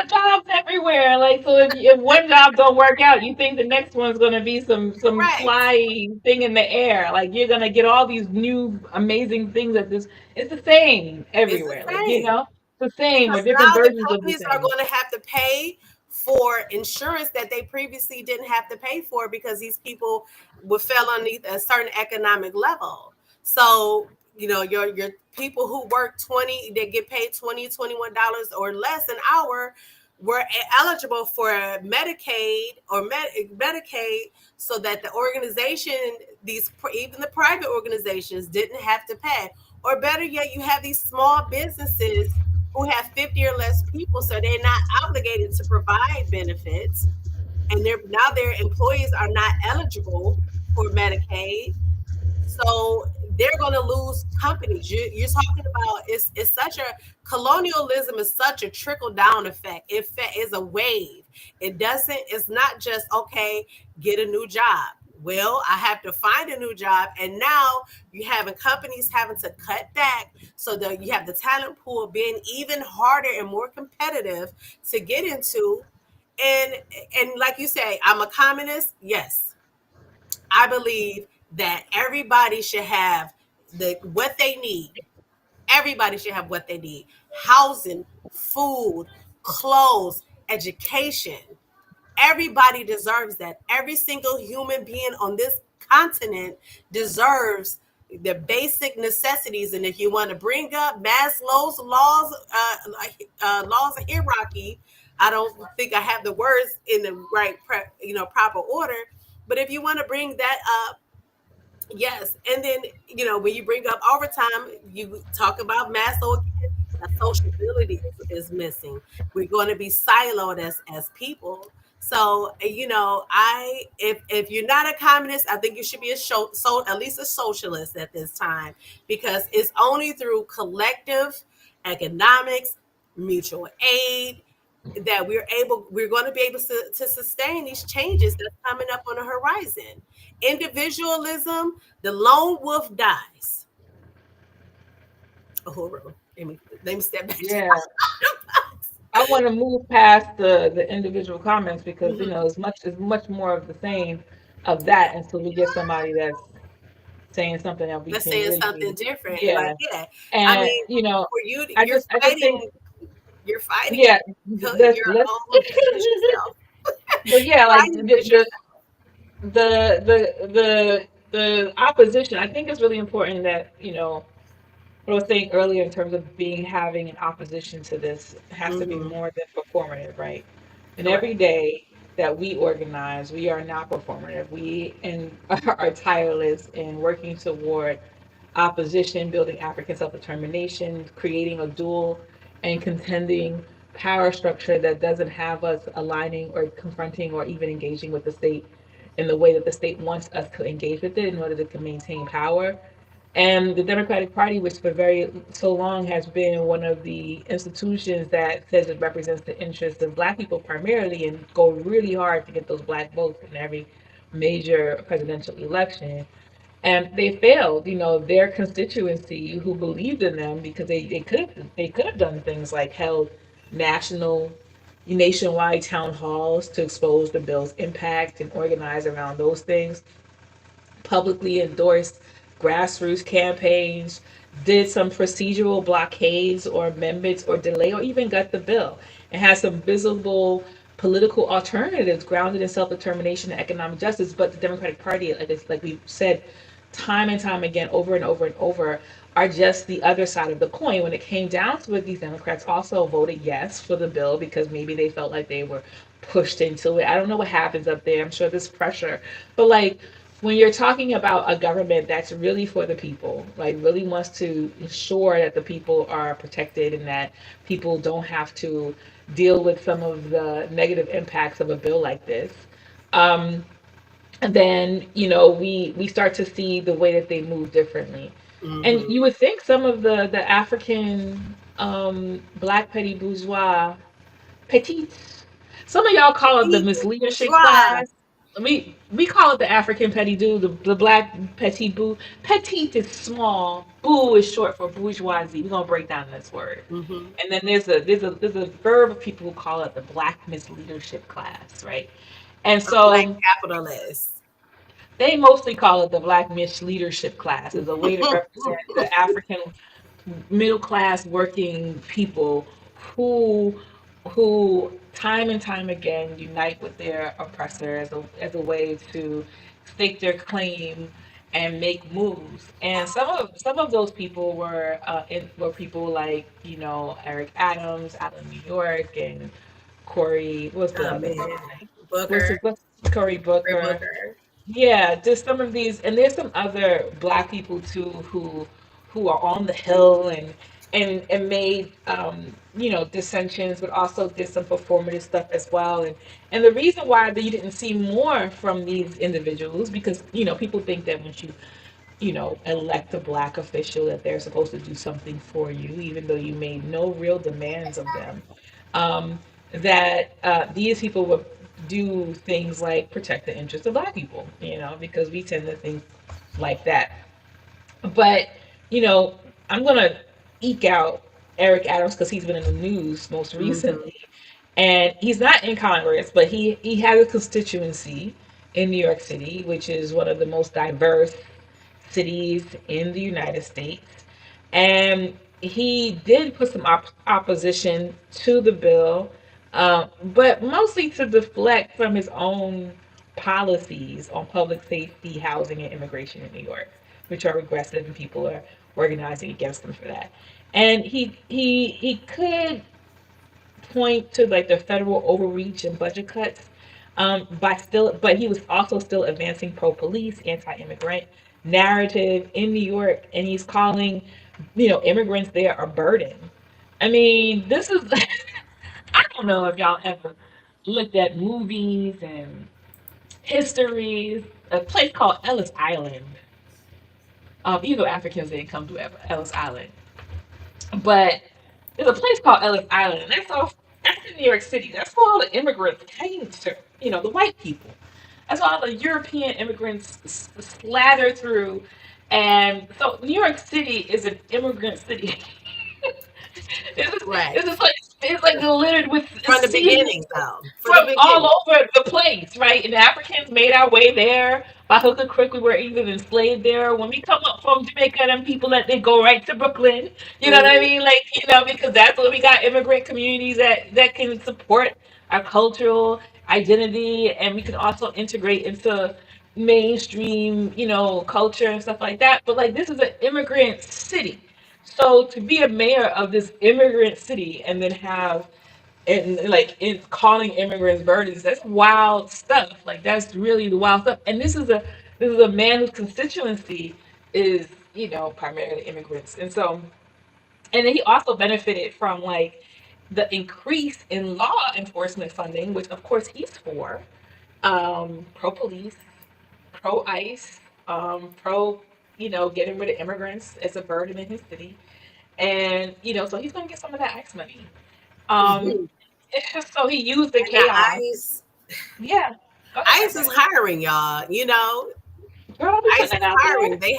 jobs everywhere. Like, so if one job don't work out, you think the next one's gonna be some Correct. fly thing in the air. Like you're gonna get all these new amazing things at this. It's the same It's the everywhere. Like same. it's the same or Because different now the versions of the companies are same. going to have to pay for insurance that they previously didn't have to pay for because these people would fell underneath a certain economic level. So, your people who work 20, they get paid $21 or less an hour were eligible for Medicaid or Medicaid so that the organization, even the private organizations didn't have to pay. Or better yet, you have these small businesses who have 50 or less people, so they're not obligated to provide benefits, and their employees are not eligible for Medicaid, so they're going to lose companies. You're talking about it's such a colonialism is such a trickle down effect. It is a wave. It's not just okay, get a new job. Well, I have to find a new job, and now you having companies having to cut back so that you have the talent pool being even harder and more competitive to get into. And like you say, I'm a communist. Yes, I believe that everybody should have what they need. Everybody should have what they need: housing, food, clothes, education. Everybody deserves that. Every single human being on this continent deserves the basic necessities. And if you want to bring up Maslow's laws of hierarchy, I don't think I have the words in the right, proper order. But if you want to bring that up, yes. And then, when you bring up overtime, you talk about Maslow again. That sociability is missing. We're going to be siloed as people. So, if you're not a communist, I think you should be at least a socialist at this time, because it's only through collective economics, mutual aid, that we're going to be able to sustain these changes that's coming up on the horizon. Individualism, the lone wolf dies. Oh, hold on. Let me step back. Yeah. I want to move past the individual comments because Mhm. it's much more of the same of that until we get somebody that's saying something that we Let's can say it's really, something different. Like, yeah. yeah, I And mean, for you, I just think, you're fighting yeah, your let's own future self. but yeah, like Fighting against yourself. the opposition. I think it's really important that what I was saying earlier in terms of having an opposition to this has to be Hmm. more than performative, right? And every Correct. day that we organize, we are not performative. We and are tireless in working toward opposition, building African self-determination, creating a dual and contending power structure that doesn't have us aligning or confronting or even engaging with the state in the way that the state wants us to engage with it in order to maintain power. And the Democratic Party, which for very so long has been one of the institutions that says it represents the interests of Black people primarily, and go really hard to get those Black votes in every major presidential election. And they failed, their constituency who believed in them because they could have done things like held national, nationwide town halls to expose the bill's impact and organize around those things, publicly endorsed grassroots campaigns, did some procedural blockades or amendments or delay or even gut the bill, and has some visible political alternatives grounded in self-determination and economic justice. But the Democratic Party, like we said time and time again, over and over and over, are just the other side of the coin. When it came down to it, these Democrats also voted yes for the bill because maybe they felt like they were pushed into it. I don't know what happens up there. I'm sure there's pressure. But like when you're talking about a government that's really for the people, like really wants to ensure that the people are protected and that people don't have to deal with some of the negative impacts of a bill like this, um, then we start to see the way that they move differently. And Mm-hmm. you would think some of the African black petty bourgeois petites, some of y'all call it the Petit misleadership bourgeois. class. We call it the African petty dude, the black petty boo. Petite is small. Boo is short for bourgeoisie. We're gonna break down this word. Mm-hmm. And then there's a verb of people who call it the black misleadership class, right? And A black so capitalist. they mostly call it the black misleadership class as a way to represent the African middle class working people who who time and time again unite with their oppressor as a way to stake their claim and make moves. And some of those people were people like Eric Adams out of New York and Cory, what's the Oh other man, brother's name? Booker, What's Cory Ray Booker? Booker. Yeah, just some of these, and there's some other black people too who are on the hill and made dissensions, but also did some performative stuff as well. And the reason why that you didn't see more from these individuals because people think that once you elect a black official that they're supposed to do something for you, even though you made no real demands of them. Um, that these people would do things like protect the interests of black people, because we tend to think like that. But, you know, I'm going to eke out Eric Adams because he's been in the news most Mm-hmm. recently. And he's not in Congress, but he has a constituency in New York City, which is one of the most diverse cities in the United States. And he did put some opposition to the bill, but mostly to deflect from his own policies on public safety, housing, and immigration in New York, which are regressive, and people are organizing against him for that. And he could point to like the federal overreach and budget cuts, but he was also still advancing pro-police, anti-immigrant narrative in New York, and he's calling, immigrants there a burden. I mean, this is I don't know if y'all ever looked at movies and histories. A place called Ellis Island. Even though Africans didn't come to Ellis Island, but there's a place called Ellis Island, and that's in New York City. That's where all the immigrants came to, the white people. That's where all the European immigrants slather through. And so New York City is an immigrant city. this is Right. this is like it's like littered with From the seeds beginning, though. For the from all beginning. over the place, right? And the Africans made our way there. By hook or crook, we were even enslaved there. When we come up from Jamaica, them people that they go right to Brooklyn. You know what I Mm-hmm. mean? Like, because that's where we got immigrant communities that can support our cultural identity, and we can also integrate into mainstream, culture and stuff like that. But like, this is an immigrant city. So to be a mayor of this immigrant city and then have and like in calling immigrants burdens, that's wild stuff. Like that's really the wild stuff. And this is a man whose constituency is primarily immigrants. And so and then he also benefited from like the increase in law enforcement funding, which of course he's for, pro police, pro ICE, pro getting rid of immigrants as a burden in his city. And so he's gonna get some of that ICE money. um Mm-hmm. so he used the And the chaos. ICE, Yeah. Go ahead, ICE is Margaret. hiring y'all. Girl, I'll be ICE putting it is out hiring. there. They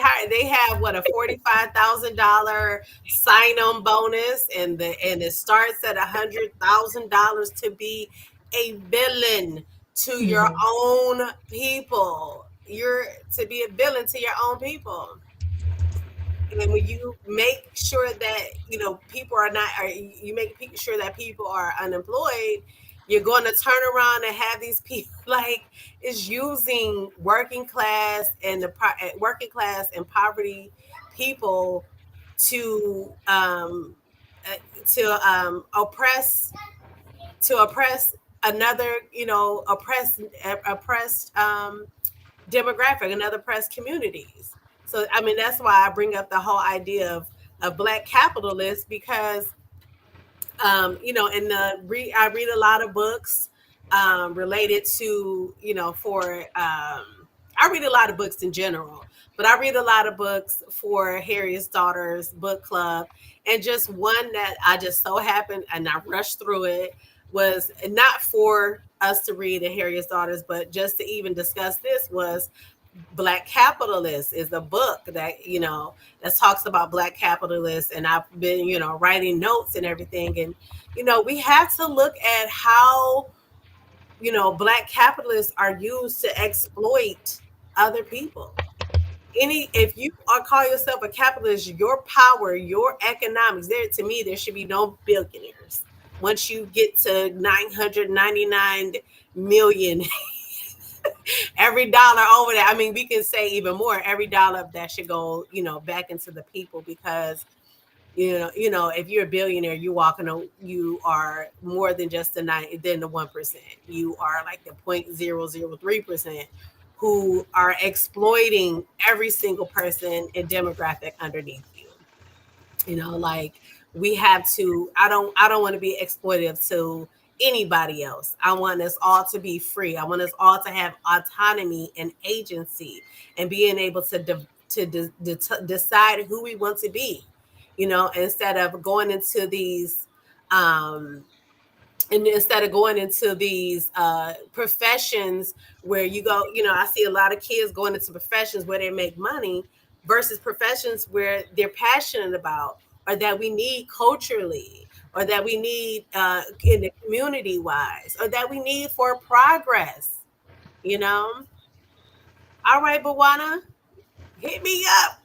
have what, a $45,000 sign on bonus, and it starts at $100,000 to be a villain to your Hmm. own people. You're to be a villain to your own people. and when you make sure that people are not, or you make sure that people are unemployed, you're going to turn around and have these people like is using working class and poverty people to uh, oppress another oppressed demographic and other oppressed communities. So I mean that's why I bring up the whole idea of black capitalists, because I read a lot of books related to I read a lot of books in general, but I read a lot of books for Harriet's Daughters Book Club, and just one that I just so happened and I rushed through it was not for us to read in Harriet's Daughters, but just to even discuss this was Black Capitalist is a book that talks about black capitalists, and I've been writing notes and everything, and we have to look at how black capitalists are used to exploit other people. If you are call yourself a capitalist, your power, your economics, to me there should be no billionaires. Once you get to 999 million, every dollar over that, I mean, we can say even more, every dollar of that should go back into the people, because if you're a billionaire, you are more than just the 1%. You are like the 0.003% who are exploiting every single person and demographic underneath you. Like, we have to I don't want to be exploitive to anybody else. I want us all to be free. I want us all to have autonomy and agency, and being able decide who we want to be, instead of going into these um professions where you go, I see a lot of kids going into professions where they make money versus professions where they're passionate about, or that we need culturally, or that we need in the community wise, or that we need for progress, you know. All right, Bawana, hit me up.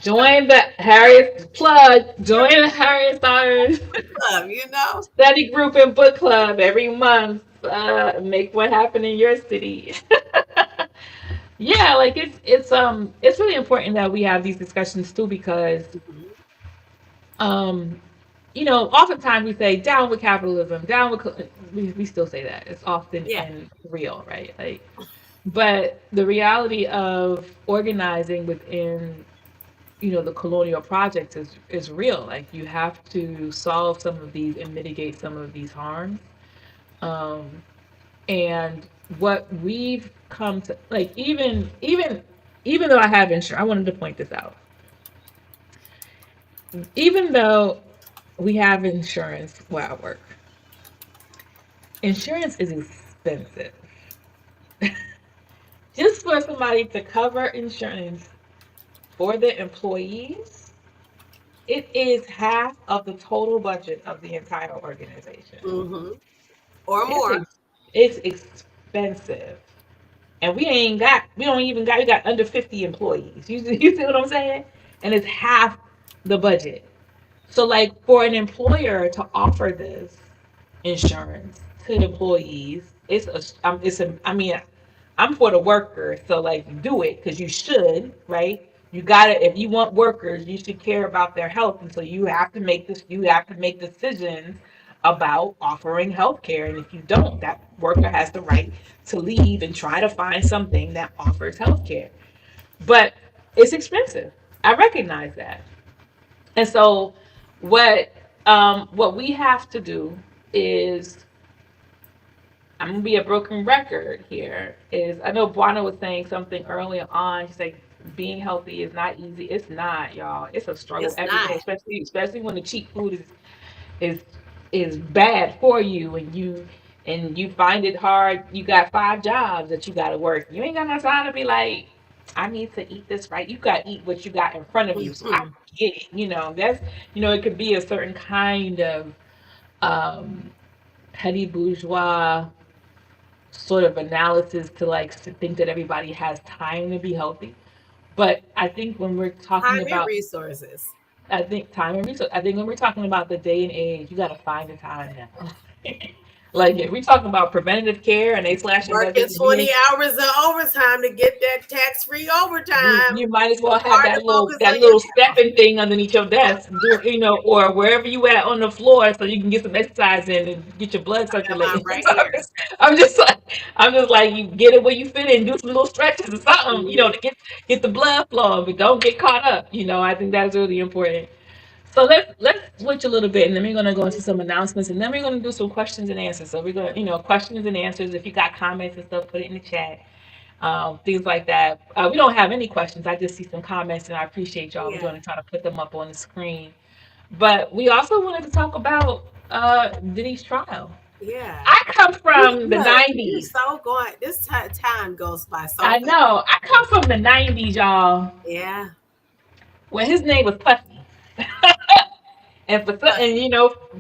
Join the Harriet's plug. Join the Harriet's Daughters Club. study group and book club every month. Make what happen in your city. Yeah, like it's really important that we have these discussions too, because Mhm. um oftentimes we say down with capitalism, we still say that. It's often Yeah. and real, right? Like, but the reality of organizing within the colonial project is real. Like, you have to solve some of these and mitigate some of these harms. Um, and what we've come to, like, even though I have insurance, I wanted to point this out. Even though we have insurance where I work, insurance is expensive. Just for somebody to cover insurance for the employees, it is half of the total budget of the entire organization. Mhm. Or It's more. ex- it's expensive. And we got under 50 employees. You see what I'm saying? And it's half the budget. So, like, for an employer to offer this insurance to the employees, I mean, I'm for the workers, so, like, do it because you should, right? You gotta, if you want workers, you should care about their health, and so you have to make decisions about offering health care, and if you don't, that worker has the right to leave and try to find something that offers health care. But it's expensive. I recognize that. And so what we have to do is, I'm gonna be a broken record here. Is, I know Buana was saying something earlier on. She's like, being healthy is not easy. It's not, y'all. It's a struggle It's every not. day, especially when the cheap food is is bad for you, and you find it hard. You got 5 jobs that you got to work. You ain't got no time to be like, I need to eat this right. You got to eat what you got in front of you. So I Mhm. get it. That's, it could be a certain kind of um, petty bourgeois sort of analysis to, like, to think that everybody has time to be healthy. But I think when we're talking Time and about, resources. I think time and resource. I think when we're talking about the day and age, you got to find the time now. Like if we're talking about preventative care and they slash your Working budget, 20 hours of overtime to get that tax-free overtime. you might as well It's have hard to focus that on your little stepping thing underneath your desk, do you know, or wherever you at on the floor, so you can get some exercise in and get your blood I got mine circulating. right So here. I'm just like, you get it where you fit in, do some little stretches or something, Mhm. to get the blood flowing, but don't get caught up. I think that's really important. So let's switch a little bit, and then we're gonna go into some announcements, and then we're gonna do some questions and answers. So we're gonna, questions and answers. If you got comments and stuff, put it in the chat, things like that. We don't have any questions. I just see some comments, and I appreciate y'all. We're Yeah, going to try to put them up on the screen. But we also wanted to talk about Diddy's trial. yeah. I come from the Look, you're '90s. so going. This time goes by so I fast. know. I come from the '90s, y'all, Yeah, when his name was Puffy, but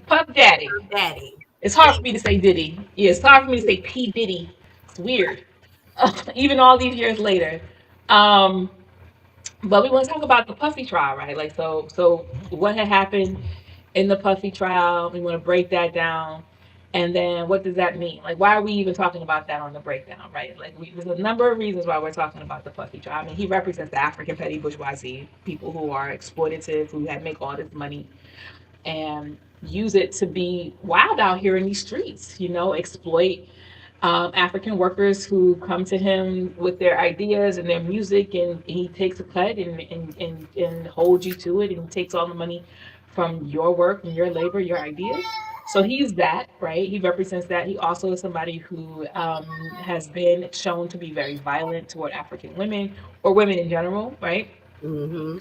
Puff Daddy. daddy, It's hard for P, me to say Diddy. Yeah, it's hard for me to say P. P Diddy. It's weird, even all these years later. Um, But we want to talk about the Puffy trial, right? Like, so what had happened in the Puffy trial? We want to break that down, and then what does that mean? Like, why are we even talking about that on the breakdown, right? Like, there's a number of reasons why we're talking about the Puffy trial. I mean, he represents the African petty bourgeoisie, people who are exploitative, who had make all this money and use it to be wild out here in these streets. Exploit African workers who come to him with their ideas and their music, and he takes a cut and holds you to it and takes all the money from your work and your labor, your ideas. So he's that, right? He represents that. He also is somebody who has been shown to be very violent toward African women or women in general, right? Mm-hmm.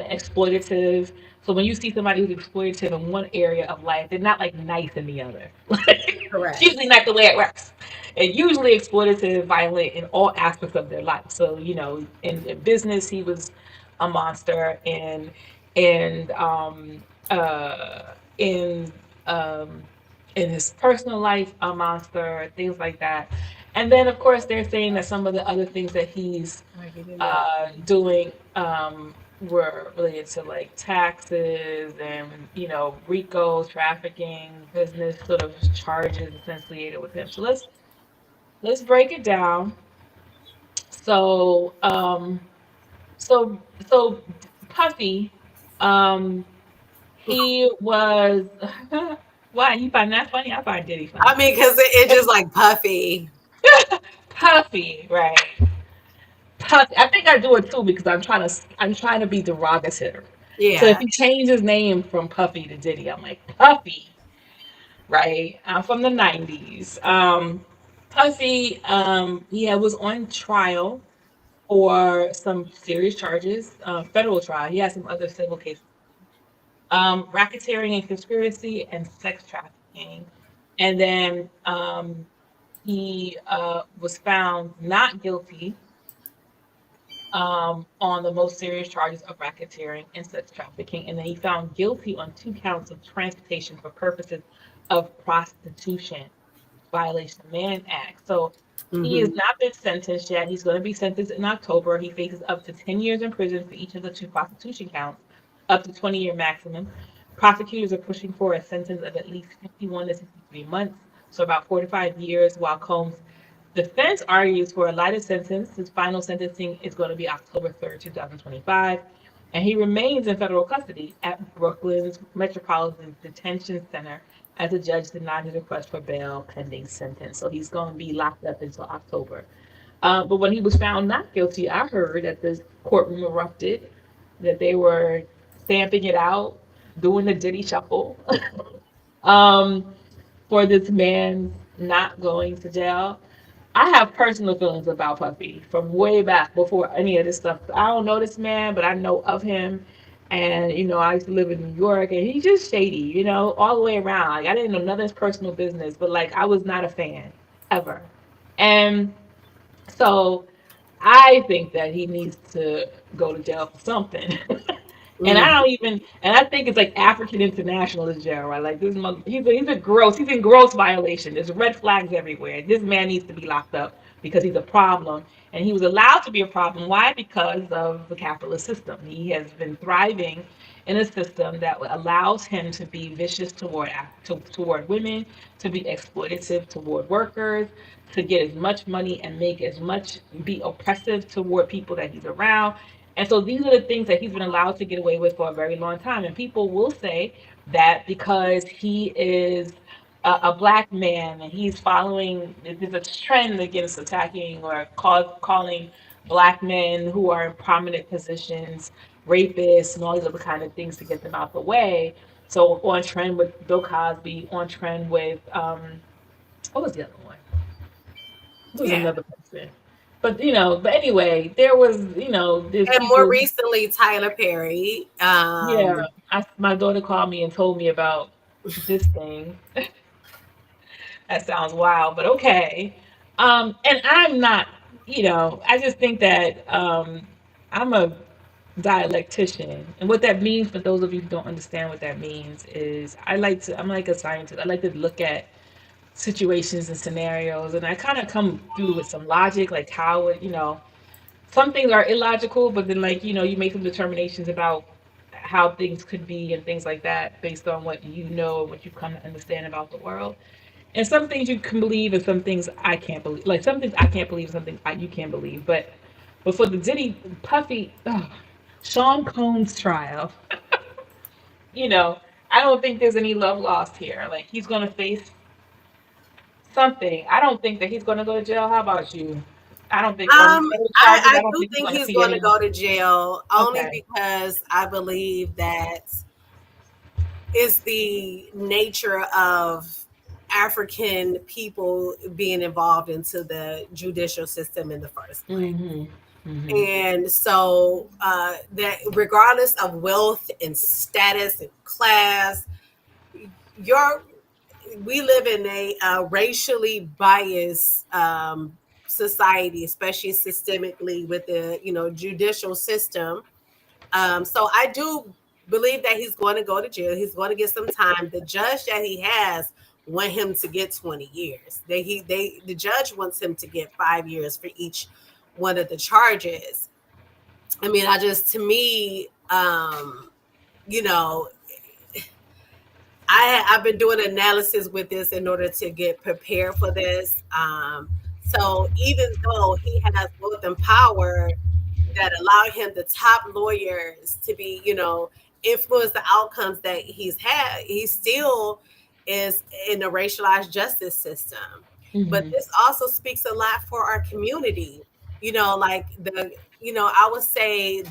Exploitative. So when you see somebody who's exploitative in one area of life, they're not like nice in the other. It's Correct. usually not the way it works. And usually exploitative, violent in all aspects of their life. So in business, he was a monster, and in um, in his personal life, a monster, things like that. And then, of course, they're saying that some of the other things that he's I get in there. doing were related to like taxes and RICO trafficking, business sort of charges associated with him. So let's break it down. So so so Puffy, um, he was why you find that funny? I find Diddy funny. I mean, because it's just like puffy. Puffy, right? Puffy. I think I do it too because I'm trying to be derogative. So if Yeah. he changed his name from Puffy to Diddy, I'm like Puffy, right? I'm from the '90s. Puffy, he was on trial for some serious charges, federal trial. He has some other civil cases, racketeering and conspiracy and sex trafficking, and then he was found not guilty on the most serious charges of racketeering and sex trafficking, and then he found guilty on 2 counts of transportation for purposes of prostitution, violation of Mann Act. So he has Mm-hmm. not been sentenced yet. He's going to be sentenced in October. He faces up to 10 years in prison for each of the 2 prostitution counts, up to 20-year maximum. Prosecutors are pushing for a sentence of at least 51 to 63 months, so about 4 to 5 years, while Combs' defense argues for a lighter sentence. His final sentencing is going to be October 3rd, 2025, and he remains in federal custody at Brooklyn's Metropolitan Detention Center as the judge denied his request for bail pending sentence. So he's going to be locked up until October. But when he was found not guilty, I heard that the courtroom erupted, that they were stamping it out, doing the Diddy shuffle, um, for this man not going to jail. I have personal feelings about Puffy from way back before any of this stuff. I don't know this man, but I know of him. And, I used to live in New York and he's just shady, all the way around. Like, I didn't know none of his personal business, but like, I was not a fan ever. And so I think that he needs to go to jail for something. And I Mm. don't even, and I think it's like African internationalist jail, right? Like he's in gross violation. There's red flags everywhere. This man needs to be locked up because he's a problem. And he was allowed to be a problem. Why? Because of the capitalist system. He has been thriving in a system that allows him to be vicious toward women, to be exploitative toward workers, to get as much money and make as much, be oppressive toward people that he's around. And so these are the things that he's been allowed to get away with for a very long time. And people will say that because he is a black man and he's following, there's a trend against attacking or calling black men who are in prominent positions rapists and all these other kind of things to get them out the way. So on trend with Bill Cosby, on trend with what was the other one? There was Yeah. another person. But but anyway, there was, there's And more people. recently, Tyler Perry. Yeah, my daughter called me and told me about this thing. That sounds wild, but okay. And I'm not, I just think that I'm a dialectician. And what that means, for those of you who don't understand what that means, is I'm like a scientist. I like to look at situations and scenarios, and I kind of come through with some logic, like how it, some things are illogical, but then, like, you make some determinations about how things could be and things like that based on what you know and what you come to understand about the world. And some things you can believe, and some things I can't believe. Like some things I can't believe, some things you can't believe. But for the Diddy Puffy, Sean Combs trial, you know, I don't think there's any love lost here. Like he's gonna face something. I don't think that he's gonna go to jail. How about you? I don't think on federal charges. I I don't do think he's think gonna he's see going to any. go to jail only Okay. because I believe that is the nature of African people being involved into the judicial system in the first place. Mhm. Mhm. And so that regardless of wealth and status and class, your we live in a racially biased society, especially systemically with the judicial system. So I do believe that he's going to go to jail. He's going to get some time. The judge that he has want him to get 20 years. The judge wants him to get 5 years for each one of the charges. I mean, I just to me, you know, I've been doing analysis with this in order to get prepared for this. So even though he has wealth and power that allow him the top lawyers to be, influence the outcomes that he's had, he still is in the racialized justice system. But Mhm. this also speaks a lot for our community. Like I would say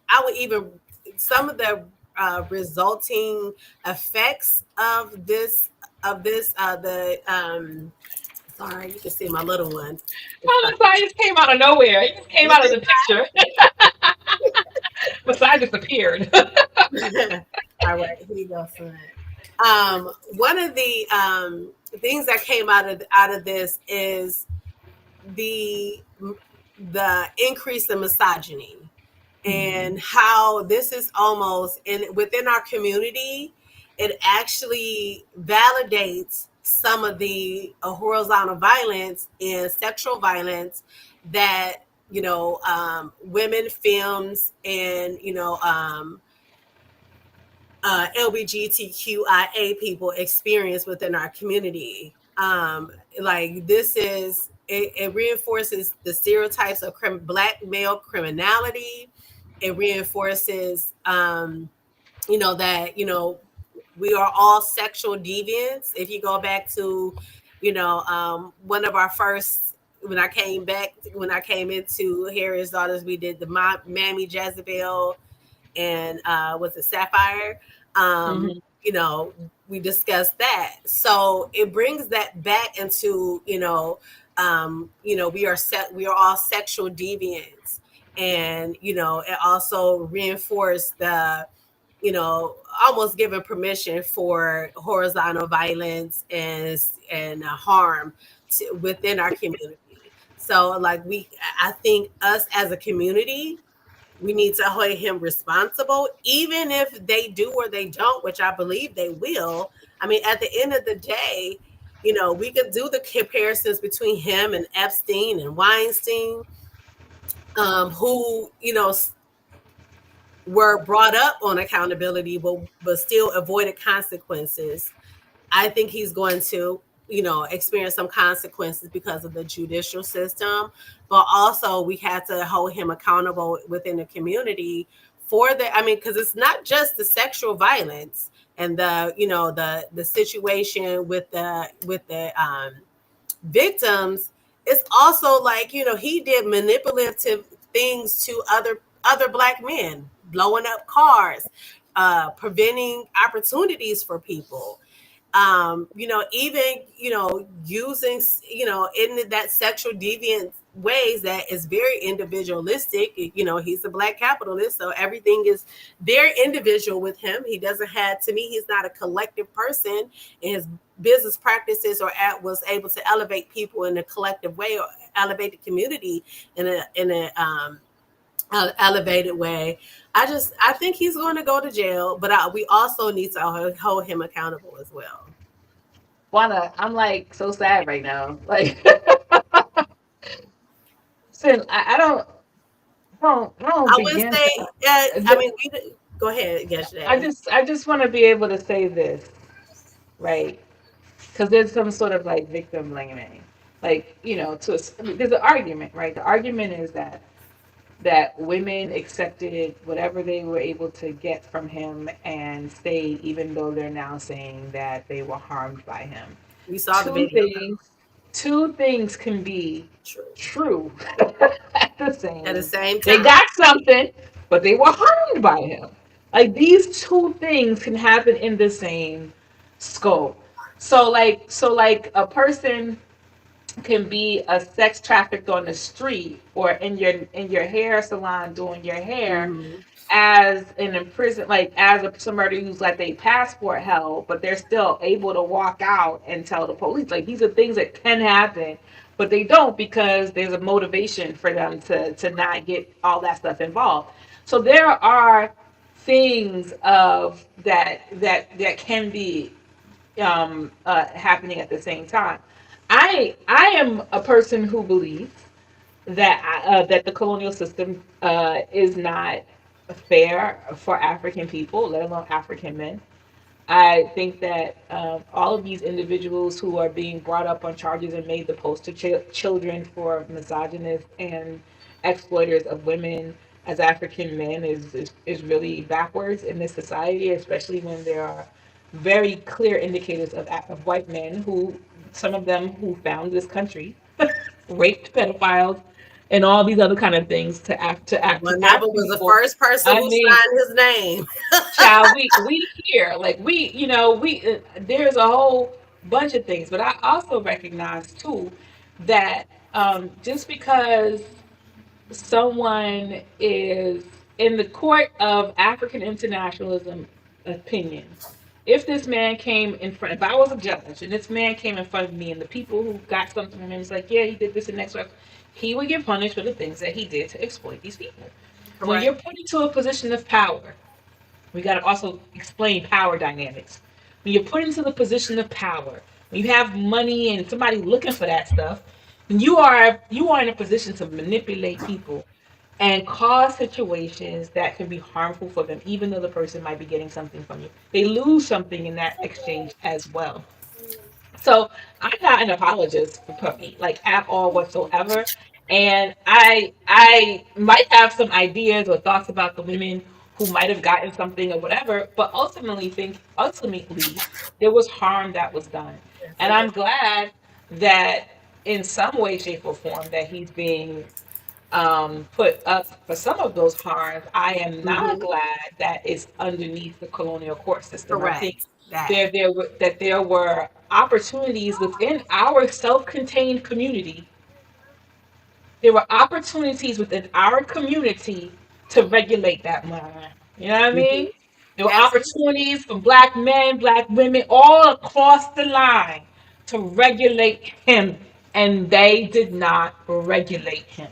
I would even some of the resulting effects of this the sorry, you can see my little one. It's Oh, Messiah just came out of nowhere. He just came you out of the picture. Messiah disappeared. see all right, here you go, son. One of the things that came out of this is the the increase in misogyny and Mhm. how this is almost within our community. It actually validates some of the horizontal violence and sexual violence that women films and LGBTQIA people experience within our community. Like this is it reinforces the stereotypes of black male criminality. It reinforces, that we are all sexual deviants. If you go back to, one of our first when I came into Harriet's Daughters, we did the Mammy Jezebel and was it Sapphire? Um, Mhm. you know, we discussed that. So it brings that back into, we are all sexual deviants. And, it also reinforced the, almost giving permission for horizontal violence and harm within our community. So like I think us as a community, we need to hold him responsible, even if they do or they don't, which I believe they will. I mean, at the end of the day, We could do the comparisons between him and Epstein and Weinstein, who were brought up on accountability, but still avoided consequences. I think he's going to, experience some consequences because of the judicial system. But also, we have to hold him accountable within the community for the. I mean, because it's not just the sexual violence and the situation with the victims. It's also like he did manipulative things to other black men, blowing up cars, preventing opportunities for people, even using in that sexual deviant ways that is very individualistic. He's a black capitalist, so everything is very individual with him. He doesn't have, to me, he's not a collective person in his business practices, or was able to elevate people in a collective way, or elevate the community in a elevated way. I think he's going to go to jail, but we also need to hold him accountable as well. Wanna, I'm like so sad right now. Like, listen, I don't I would begin say, I to. mean, go ahead, yesterday. I just want to be able to say this, right? Because there's some sort of like victim blaming, like I mean, there's an argument, right? The argument is that women accepted whatever they were able to get from him and stayed, even though they're now saying that they were harmed by him. We saw the Two video. things, two things can be True. true at the At the same. same They time. got something, but they were harmed by him. Like these two things can happen in the same scope. So like a person can be a sex trafficked on the street or in your hair salon doing your hair Hmm. as an imprisoned, like as somebody who's like a passport held, but they're still able to walk out and tell the police. Like these are things that can happen, but they don't because there's a motivation for them to not get all that stuff involved. So there are things of that can be happening at the same time. I am a person who believes that the colonial system is not fair for African people, let alone African men. I think that all of these individuals who are being brought up on charges and made the poster children for misogynists and exploiters of women as African men is really backwards in this society, especially when there are very clear indicators of white men who, some of them who found this country, raped pedophiles, and all these other kind of things to But never African was the people. first person I who mean, signed his name. child, we here, like we there's a whole bunch of things, but I also recognize too that just because someone is in the court of African internationalism opinion, if this man came in front, if I was a judge and this man came in front of me and the people who got something from him was like, yeah, he did this and next, he would get punished for the things that he did to exploit these people. When Correct. you're put into a position of power, we got to also explain power dynamics. When you're put into the position of power, when you have money and somebody looking for that stuff, then you are in a position to manipulate people and cause situations that can be harmful for them, even though the person might be getting something from you. They lose something in that exchange as well. So I'm not an apologist for Puppy, like at all whatsoever. And I might have some ideas or thoughts about the women who might have gotten something or whatever, but ultimately there was harm that was done. Yes, And it I'm was. glad that in some way, shape, or form that he's being put up for some of those harms. I am not Hmm. glad that it's underneath the colonial court system. I think Correct. That. there were opportunities within our self-contained community. There were opportunities within our community to regulate that money. You know what I Hmm. mean? There were Absolutely. opportunities for black men, black women, all across the line to regulate him, and they did not regulate him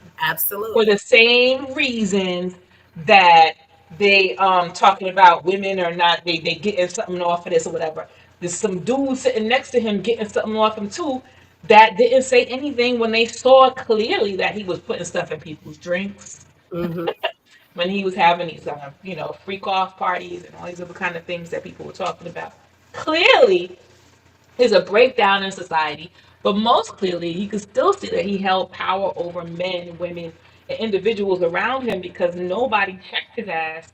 for the Absolutely. same reasons that they talking about women or not, they getting something off of this or whatever. There's some dude sitting next to him getting something off him too that didn't say anything when they saw clearly that he was putting stuff in people's drinks, Mm-hmm. when he was having these, freak off parties and all these other kind of things that people were talking about. Clearly, there's a breakdown in society, but most clearly, you can still see that he held power over men, women, and individuals around him because nobody checked his ass.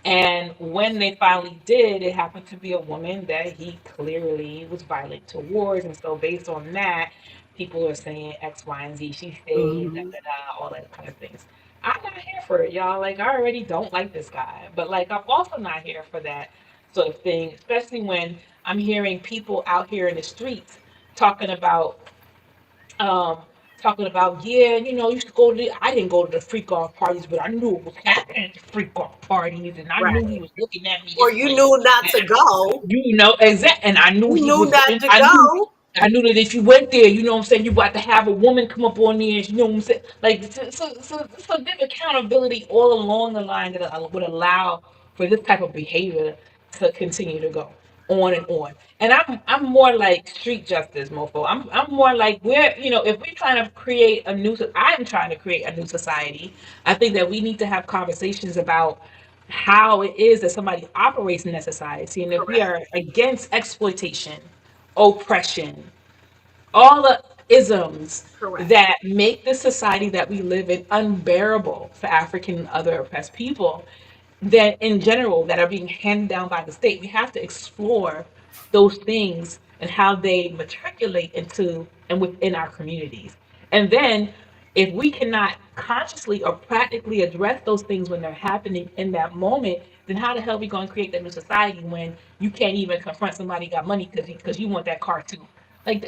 And when they finally did, it happened to be a woman that he clearly was violent towards. And so, based on that, people are saying X, Y, and Z. She stayed, da Mm-hmm. da da, all that kind of things. I'm not here for it, y'all. Like, I already don't like this guy, but like, I'm also not here for that sort of thing, especially when I'm hearing people out here in the streets talking about um, yeah, you used to go to I didn't go to the freak off parties, but I knew it was happening at the freak off parties, and I knew he Right. was looking at me Or this you way. knew not And to go. and I knew You he knew was, not and to go. I knew that if you went there, you know what I'm saying, you got to have a woman come up on there, you know what I'm saying? Like, so there's accountability all along the line that would allow for this type of behavior to continue to go on and on. And I'm more like street justice, mofo. I'm more like we're, if we're trying to create a new, I'm trying to create a new society. I think that we need to have conversations about how it is that somebody operates in that society, and if we Correct. are against exploitation, oppression, all the isms Correct. that make the society that we live in unbearable for African and other oppressed people, that in general that are being handed down by the state. We have to explore those things and how they matriculate into and within our communities. And then if we cannot consciously or practically address those things when they're happening in that moment, then how the hell are we going to create that new society when you can't even confront somebody who got money because you want that car too? Like,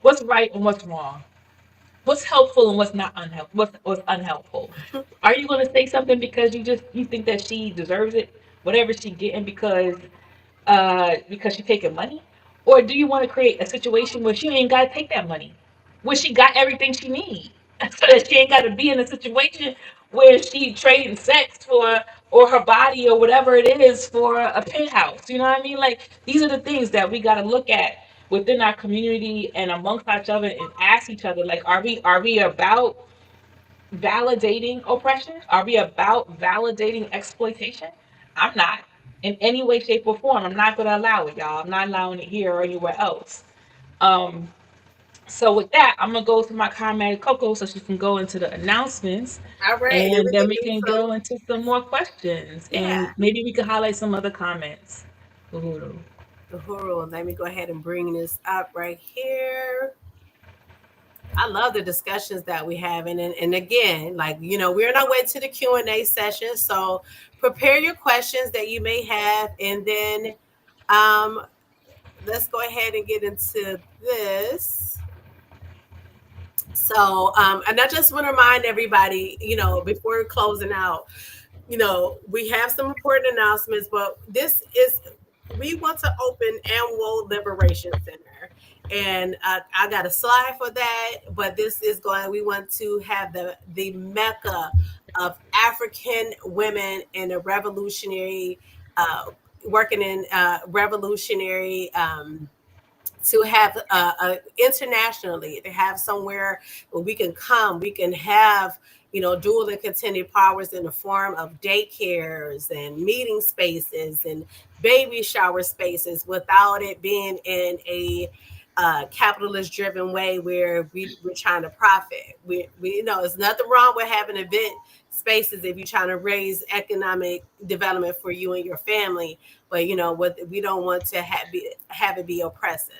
what's right and what's wrong? What's helpful and what's not unhelpful? What's unhelpful? Are you going to say something because you think that she deserves it, whatever she getting because she taking money, or do you want to create a situation where she ain't got to take that money, where she got everything she needs, so that she ain't got to be in a situation where she trading sex for or her body or whatever it is for a penthouse. You know what I mean? Like, these are the things that we got to look at within our community and amongst each other and ask each other, like, are we about validating oppression? Are we about validating exploitation? I'm not, in any way, shape, or form. I'm not going to allow it, y'all. I'm not allowing it here or anywhere else. Um, so with that, I'm gonna go to my comrade Coco so she can go into the announcements, All right. Then and we then can we do can some. go into some more questions, Yeah. and maybe we can highlight some other comments. Uhuru. Uhuru. Let me go ahead and bring this up right here. I love the discussions that we have, and again, like we're on our way to the Q&A session, so prepare your questions that you may have, and then um, let's go ahead and get into this. So, and I just want to remind everybody, before closing out, we have some important announcements, but we want to open Annual Liberation Center. And I got a slide for that, but we want to have the mecca of African women in a revolutionary, working in revolutionary, to have internationally, to have somewhere where we can come, we can have dual and continued powers in the form of daycares and meeting spaces and baby shower spaces without it being in a capitalist driven way where we're trying to profit. We there's nothing wrong with having event spaces if you're trying to raise economic development for you and your family, but what we don't want to have it be oppressive.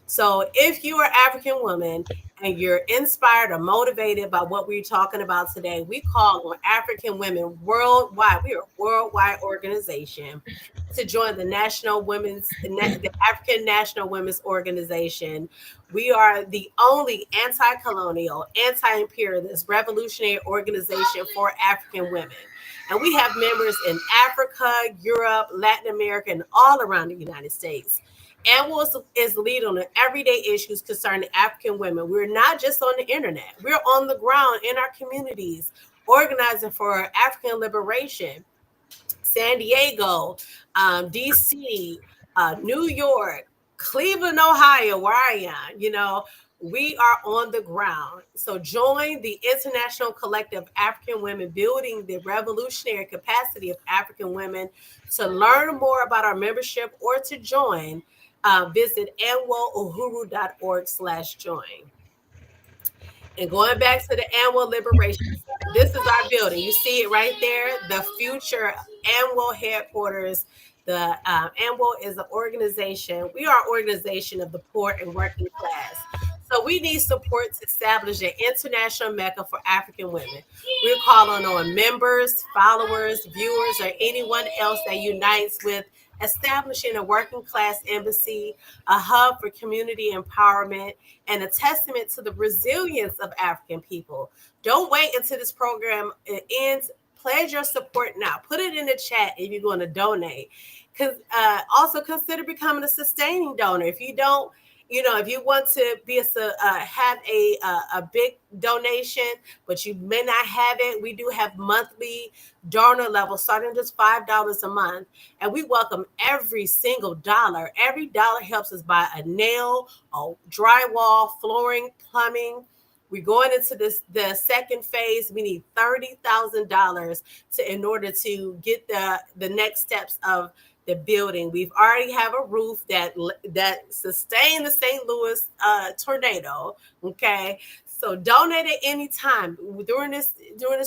So if you are African woman and you're inspired or motivated by what we're talking about today, we call on African women worldwide. We are a worldwide organization to join the African National Women's Organization. We are the only anti-colonial, anti-imperialist, revolutionary organization for African women. And we have members in Africa, Europe, Latin America, and all around the United States. AMWO is lead on the everyday issues concerning African women. We're not just on the internet. We're on the ground in our communities, organizing for African liberation. San Diego, DC, New York, Cleveland, Ohio, where I am, we are on the ground. So join the International Collective of African Women, building the revolutionary capacity of African women. To learn more about our membership or to join, visit anwohuru.org/join. And going back to the Annual Liberation Center, this is our building. You see it right there, the future Annual headquarters. The Annual is an organization. We are an organization of the poor and working class. So we need support to establish an international mecca for African women. We're calling on members, followers, viewers, or anyone else that unites with establishing a working class embassy, a hub for community empowerment, and a testament to the resilience of African people. Don't wait until this program ends. Pledge your support now. Put it in the chat if you're going to donate. Also consider becoming a sustaining donor. If you don't, if you want to have a big donation, but you may not have it, we do have monthly donor levels starting just $5 a month, and we welcome every single dollar. Every dollar helps us buy a nail, a drywall, flooring, plumbing. We're going into the second phase. We need $30,000 in order to get the next steps of the building. We've already have a roof that sustained the St. Louis tornado. Okay, so donate at any time during this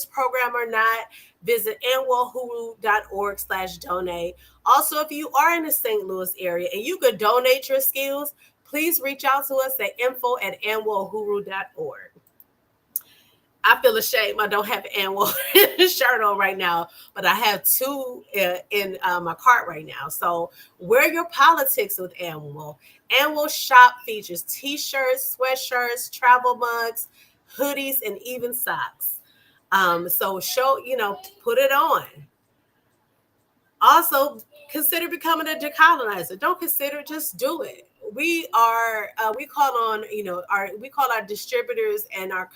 program or not. Visit anwohuru.org/donate. Also, if you are in the St. Louis area and you could donate your skills, please reach out to us at info@anwohuru.org. I feel ashamed. I don't have an annual shirt on right now, but I have two in my cart right now. So wear your politics with Annual. Annual shop features t-shirts, sweatshirts, travel mugs, hoodies, and even socks. So put it on. Also, consider becoming a decolonizer. Don't consider, just do it. We call on we call our distributors and our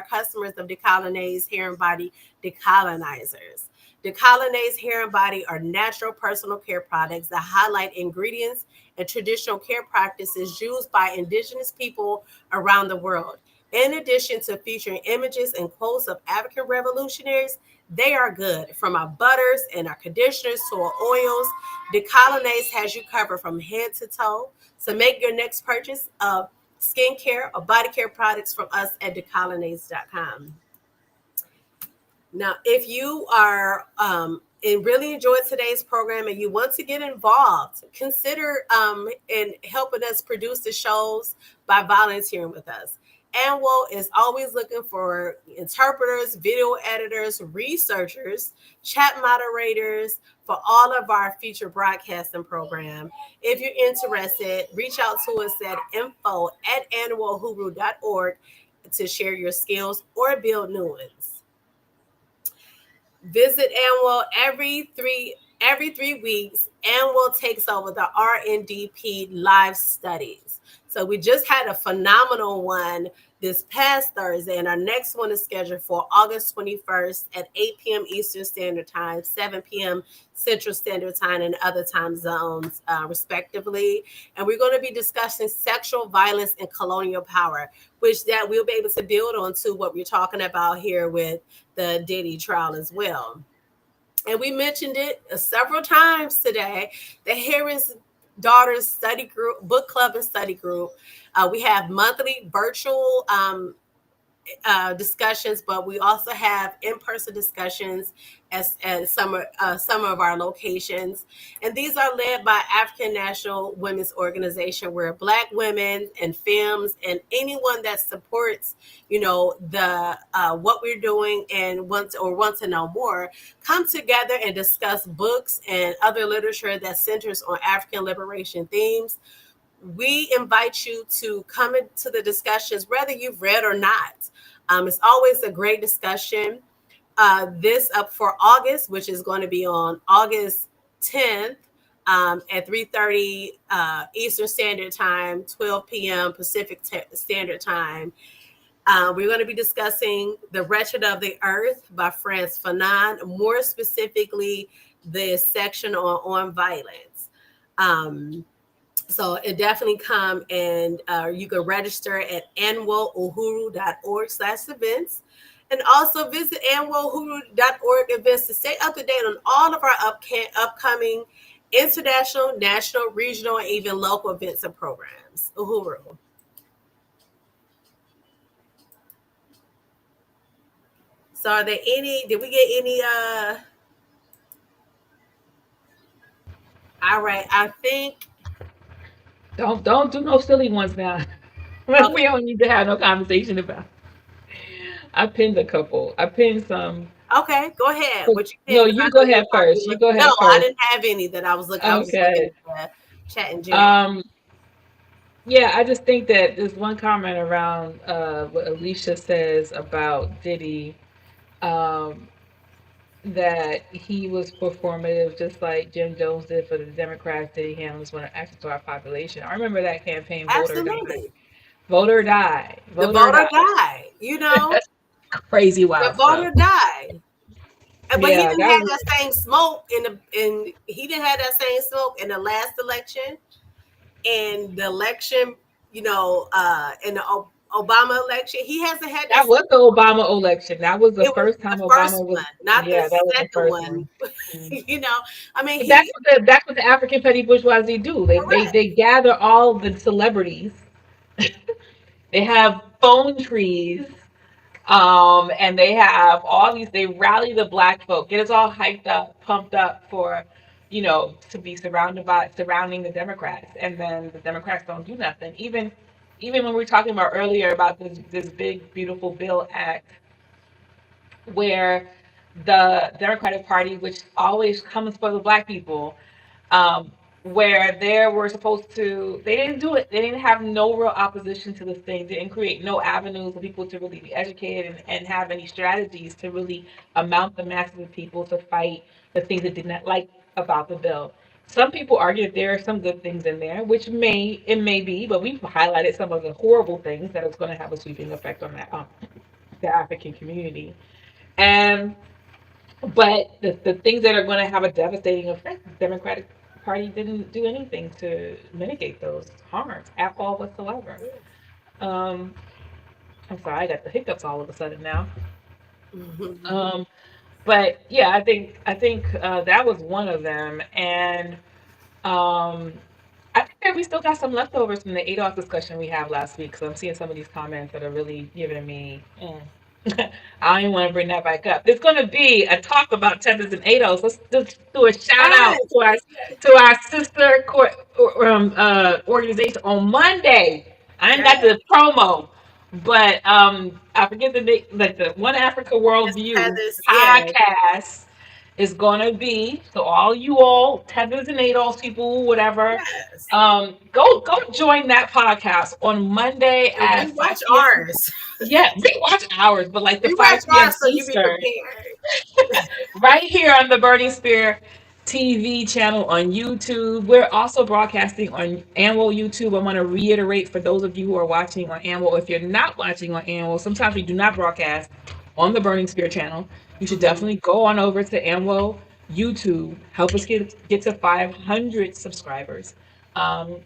customers of Decolonase Hair and Body decolonizers. Decolonase Hair and Body are natural personal care products that highlight ingredients and traditional care practices used by indigenous people around the world. In addition to featuring images and quotes of African revolutionaries, they are good. From our butters and our conditioners to our oils, Decolonase has you covered from head to toe. So make your next purchase of skincare or body care products from us at decolonase.com. Now, if you are and really enjoyed today's program and you want to get involved, consider in helping us produce the shows by volunteering with us. Anwo is always looking for interpreters, video editors, researchers, chat moderators for all of our future broadcasting program. If you're interested, reach out to us at info@anwohuru.org to share your skills or build new ones. Visit Annual every 3 weeks. Annual takes over the RNDP live studies. So we just had a phenomenal one this past Thursday, and our next one is scheduled for August 21st at 8 p.m. Eastern Standard Time, 7 p.m. Central Standard Time, and other time zones, respectively. And we're going to be discussing sexual violence and colonial power, which that we'll be able to build on to what we're talking about here with the Diddy trial as well. And we mentioned it several times today, the Harris Daughters Study Group, Book Club and Study Group. We have monthly virtual discussions, but we also have in-person discussions at some of our locations. And these are led by African National Women's Organization, where Black women and femmes and anyone that supports, the what we're doing and want to know more, come together and discuss books and other literature that centers on African liberation themes. We invite you to come into the discussions, whether you've read or not. It's always a great discussion. This up for August, which is going to be on August 10th at 3:30 Eastern Standard Time, 12 p.m. Pacific Standard Time. We're going to be discussing The Wretched of the Earth by Frantz Fanon, more specifically the section on violence. So it definitely come, and you can register at annualuhuru.org/events. And also visit annualuhuru.org events to stay up to date on all of our upcoming international, national, regional, and even local events and programs. Uhuru. So are there any, did we get any, all right, I think, Don't do no silly ones now. We okay, don't need to have no conversation about. I pinned a couple. I pinned some. okay, go ahead. What you No, think? Because I you go know you're ahead probably first. You go looking. No, ahead I first. didn't have any that I was looking. I was just looking Okay. at the chat in general. Um, yeah, I just think that there's one comment around what Alicia says about Diddy, um, that he was performative just like Jim Jones did for the Democrats. Diddy handles when access to our population. I remember that campaign, Vote or Die. Absolutely. Vote or Die. The Vote or voter Die. died, you know, Crazy the wild stuff. voter died. But he Yeah, didn't that have was that same smoke he didn't have that same smoke in the last election, and the election, in the Obama election. He hasn't had that that was same the smoke. Obama election. That was the It was first the time first Obama was. one, not the Yeah, that was the second first one. one. Mm. you know, I mean, But he that's what the African petty bourgeoisie do. correct. They gather all the celebrities. They have phone trees, and they have all these. They rally the black folk, get us all hyped up, pumped up for, to be surrounding the Democrats, and then the Democrats don't do nothing. Even when we were talking about earlier about this big beautiful bill act where the Democratic Party, which always comes for the black people, um, where they were supposed to, they didn't do it. They didn't have no real opposition to this thing. They didn't create no avenues for people to really be educated and have any strategies to really amount the masses of people to fight the things they did not like about the bill. Some people argue that there are some good things in there, which may be, but we've highlighted some of the horrible things that is going to have a sweeping effect on the African community. And but the things that are going to have a devastating effect, the Democratic Party didn't do anything to mitigate those harms at all whatsoever. Um, I'm sorry, I got the hiccups all of a sudden now. Um, but yeah, I think that was one of them, and um, I think that we still got some leftovers from the ADOS discussion we had last week. So I'm seeing some of these comments that are really giving me. I don't even want to bring that back up. There's going to be a talk about tethers and ADOS. Let's just do a shout out Yes, to our sister court organization on Monday. I ain't got yes. the promo, but I forget the name. Like the One Africa It's Worldview Heather's, yeah, podcast is gonna be, so all you all tethers and ADOS people, whatever, yes. go join that podcast on Monday And at rewatch 5 p.m. ours. Yeah, we watch ours, but like the Rewatch 5 p.m. ours so you be Eastern, prepared. right here on the Burning Spear TV channel on YouTube. We're also broadcasting on Annual YouTube. I want to reiterate for those of you who are watching on Annual, if you're not watching on Annual, sometimes we do not broadcast on the Burning Spear channel. You should Mhm. definitely go on over to Annual YouTube. Help us get to 500 subscribers.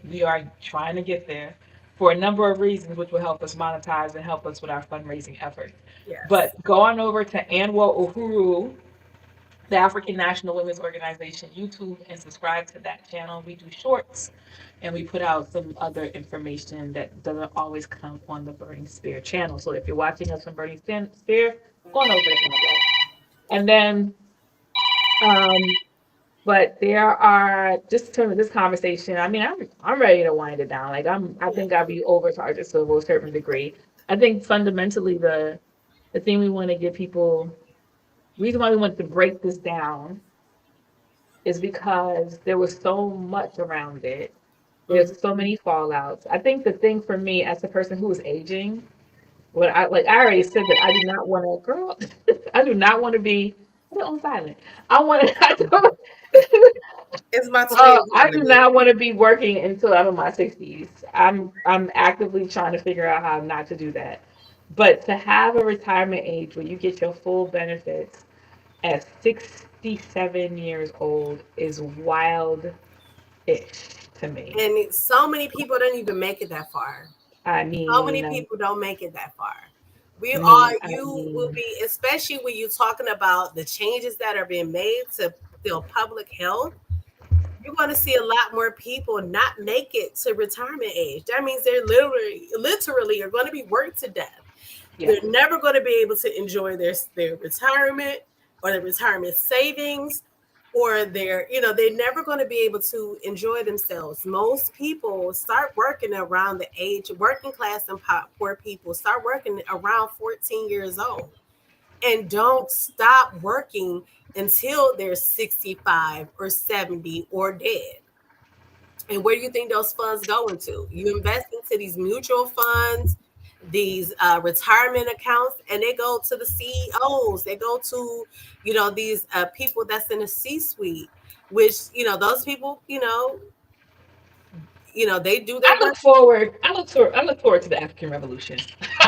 We are trying to get there for a number of reasons, which will help us monetize and help us with our fundraising efforts. Yes. But go on over to Annual Uhuru, the African National Women's Organization YouTube, and subscribe to that channel. We do shorts and we put out some other information that doesn't always come on the Burning Spear channel. So if you're watching us on Burning Spear, go on over to Antelope. And then, um, but there are, just in terms of this conversation, I mean, I'm ready to wind it down. Like I Yeah. think I'll be overcharged to a certain degree. I think fundamentally the thing we want to give people, reason why we want to break this down is because there was so much around it. Mhm. There's so many fallouts. I think the thing for me as a person who is aging, what I like, I already said that I do not want to, girl, I do not want to be, put it on silent. I want to, I don't, It's my tomato I do garden. not want to be working until I'm in my 60s. I'm actively trying to figure out how not to do that. But to have a retirement age where you get your full benefits at 67 years old is wild-ish to me. And so many people don't even make it that far. I So many mean, people don't make it that far. We are, I you will mean, be, especially when you're talking about the changes that are being made to public health, you're going to see a lot more people not make it to retirement age. That means they're literally are going to be worked to death. yeah. They're never going to be able to enjoy their retirement or their retirement savings or they're never going to be able to enjoy themselves. Most people start working around the age, working class and poor people start working around 14 years old and don't stop working until they're 65 or 70 or dead. And where do you think those funds go into? You invest into these mutual funds, these retirement accounts, and they go to the CEOs. They go to, these people that's in the C-suite, which, those people, they do their work. I look forward to the African Revolution.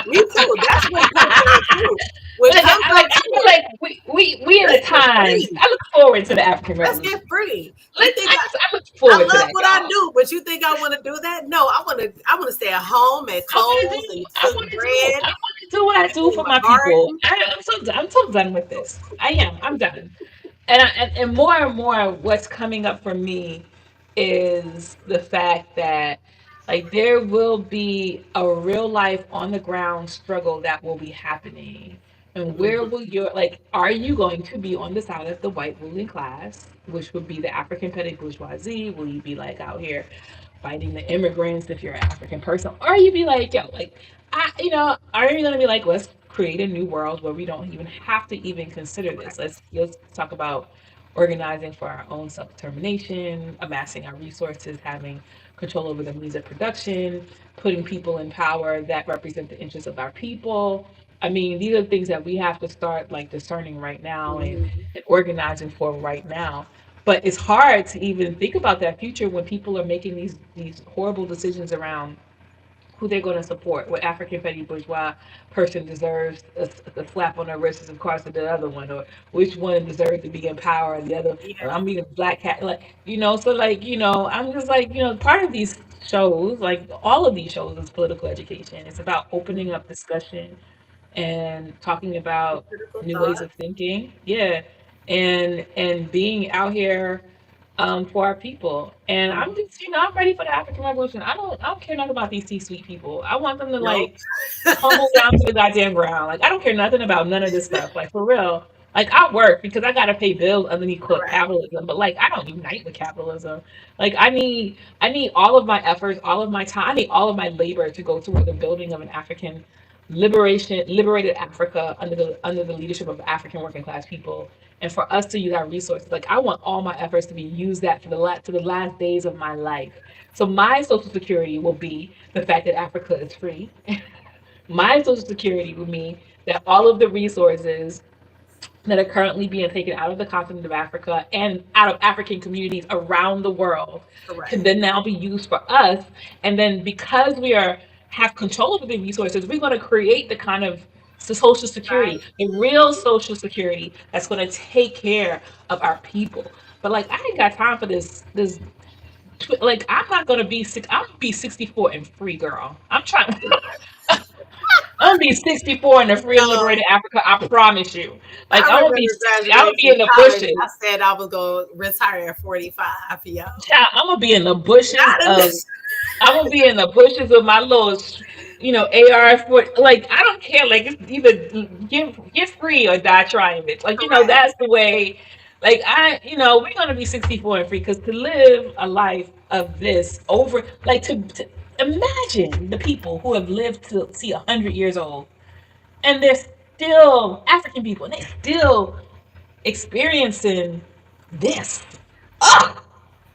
Me too. That's what it comes down to. What it comes down I feel to, like we in the let's get times. free. I look forward to the African Let's Revolution. get free. You think I look I forward to love that, what I y'all. do, but you think I want to do that? No, I want to stay at home and clothes and cook bread, I want to do what I do in for my my people. garden. I'm so done with this. I am. I'm done. And more and more, what's coming up for me is the fact that like there will be a real life on the ground struggle that will be happening. And where Mhm. will your like are you going to be on the side of the white ruling class, which would be the African petty bourgeoisie? Will you be like out here fighting the immigrants if you're an African person? Or you be like, yo, like are you gonna be like, let's create a new world where we don't even have to even consider this. Right. Let's talk about organizing for our own self-determination, amassing our resources, having control over the means of production, putting people in power that represent the interests of our people. I mean, these are things that we have to start like discerning right now Mhm. and organizing for right now. But it's hard to even think about that future when people are making these horrible decisions around who they're going to support. What African petty bourgeois person deserves a slap on their wrist is of course the other one, or which one deserves to be in power, and the other. Yeah. I'm being a black cat, like So like I'm just like part of these shows, like all of these shows, is political education. It's about opening up discussion and talking about Critical new ways thought. of thinking. Yeah, and being out here for our people. And I'm Mhm. just, I'm ready for the African Revolution. I don't care nothing about these C-suite people. I want them to Nope. like humble down to the goddamn ground. Like I don't care nothing about none of this stuff. Like for real. Like I work because I gotta pay bills underneath Correct. capitalism, but like I don't unite with capitalism. Like I need all of my efforts, all of my time, I need all of my labor to go toward the building of an African liberated Africa under the leadership of African working class people, and for us to use our resources. Like I want all my efforts to be used that for the last days of my life. So my social security will be the fact that Africa is free. My social security will mean that all of the resources that are currently being taken out of the continent of Africa and out of African communities around the world can Correct. then now be used for us. And then because we are have control over the resources, we're going to create the kind of social security, Right. the real social security that's going to take care of our people. But like I ain't got time for this like I'm not gonna be six. I'm gonna be 64 and free, girl. I'm trying. I'm gonna be 64 in a free and No, liberated Africa. I promise you. Like I I'm gonna be remember 60. I'm gonna graduating be from in the college. bushes. I said I was going to retire at 45, yo. Child, I'm gonna be in the bushes Not in of this. I'm gonna be in the bushes with my little, AR for like I don't care. Like it's either get free or die trying, bitch. Like Correct. that's the way. Like we're gonna be 64 and free because to live a life of this over, like to imagine the people who have lived to see 100 years old and they're still African people and they're still experiencing this. Ugh,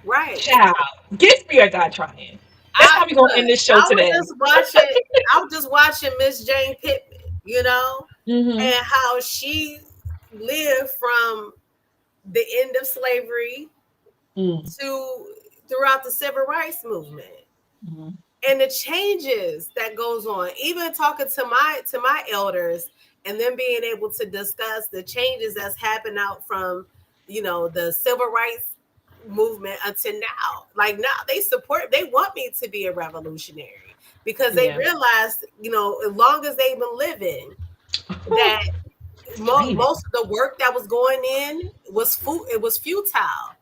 Right. child, get free or die trying. That's how we gonna end this show I was today. just watching. I was just watching Miss Jane Pittman, Mm-hmm. and how she lived from the end of slavery Mm. to throughout the civil rights movement Mm-hmm. and the changes that goes on. Even talking to my elders and them being able to discuss the changes that's happened out from the civil rights movement until now. Like now they want me to be a revolutionary because they Yeah. realized, as long as they've been living, that Explain it. most of the work that was going in was it was futile.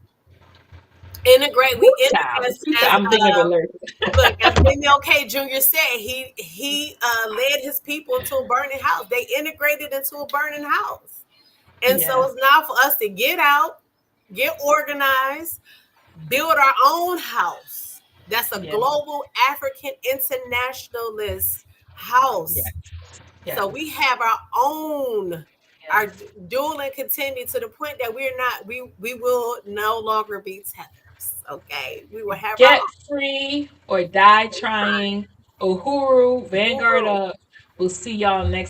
Integrate, we Futile. integrate Futile. as I'm thinking of alert. look, as MLK Jr. said, he led his people into a burning house. They integrated into a burning house. And so Yeah. it's now for us to get out, get organized, build our own house. That's a Yeah. global African internationalist house. Yes. So Yes. we have our own, our Yes. dual and continue to the point that we're not, we will no longer be tethers. Okay. We will have our Get free or die own trying. Uhuru, Vanguard guru. up. We'll see y'all next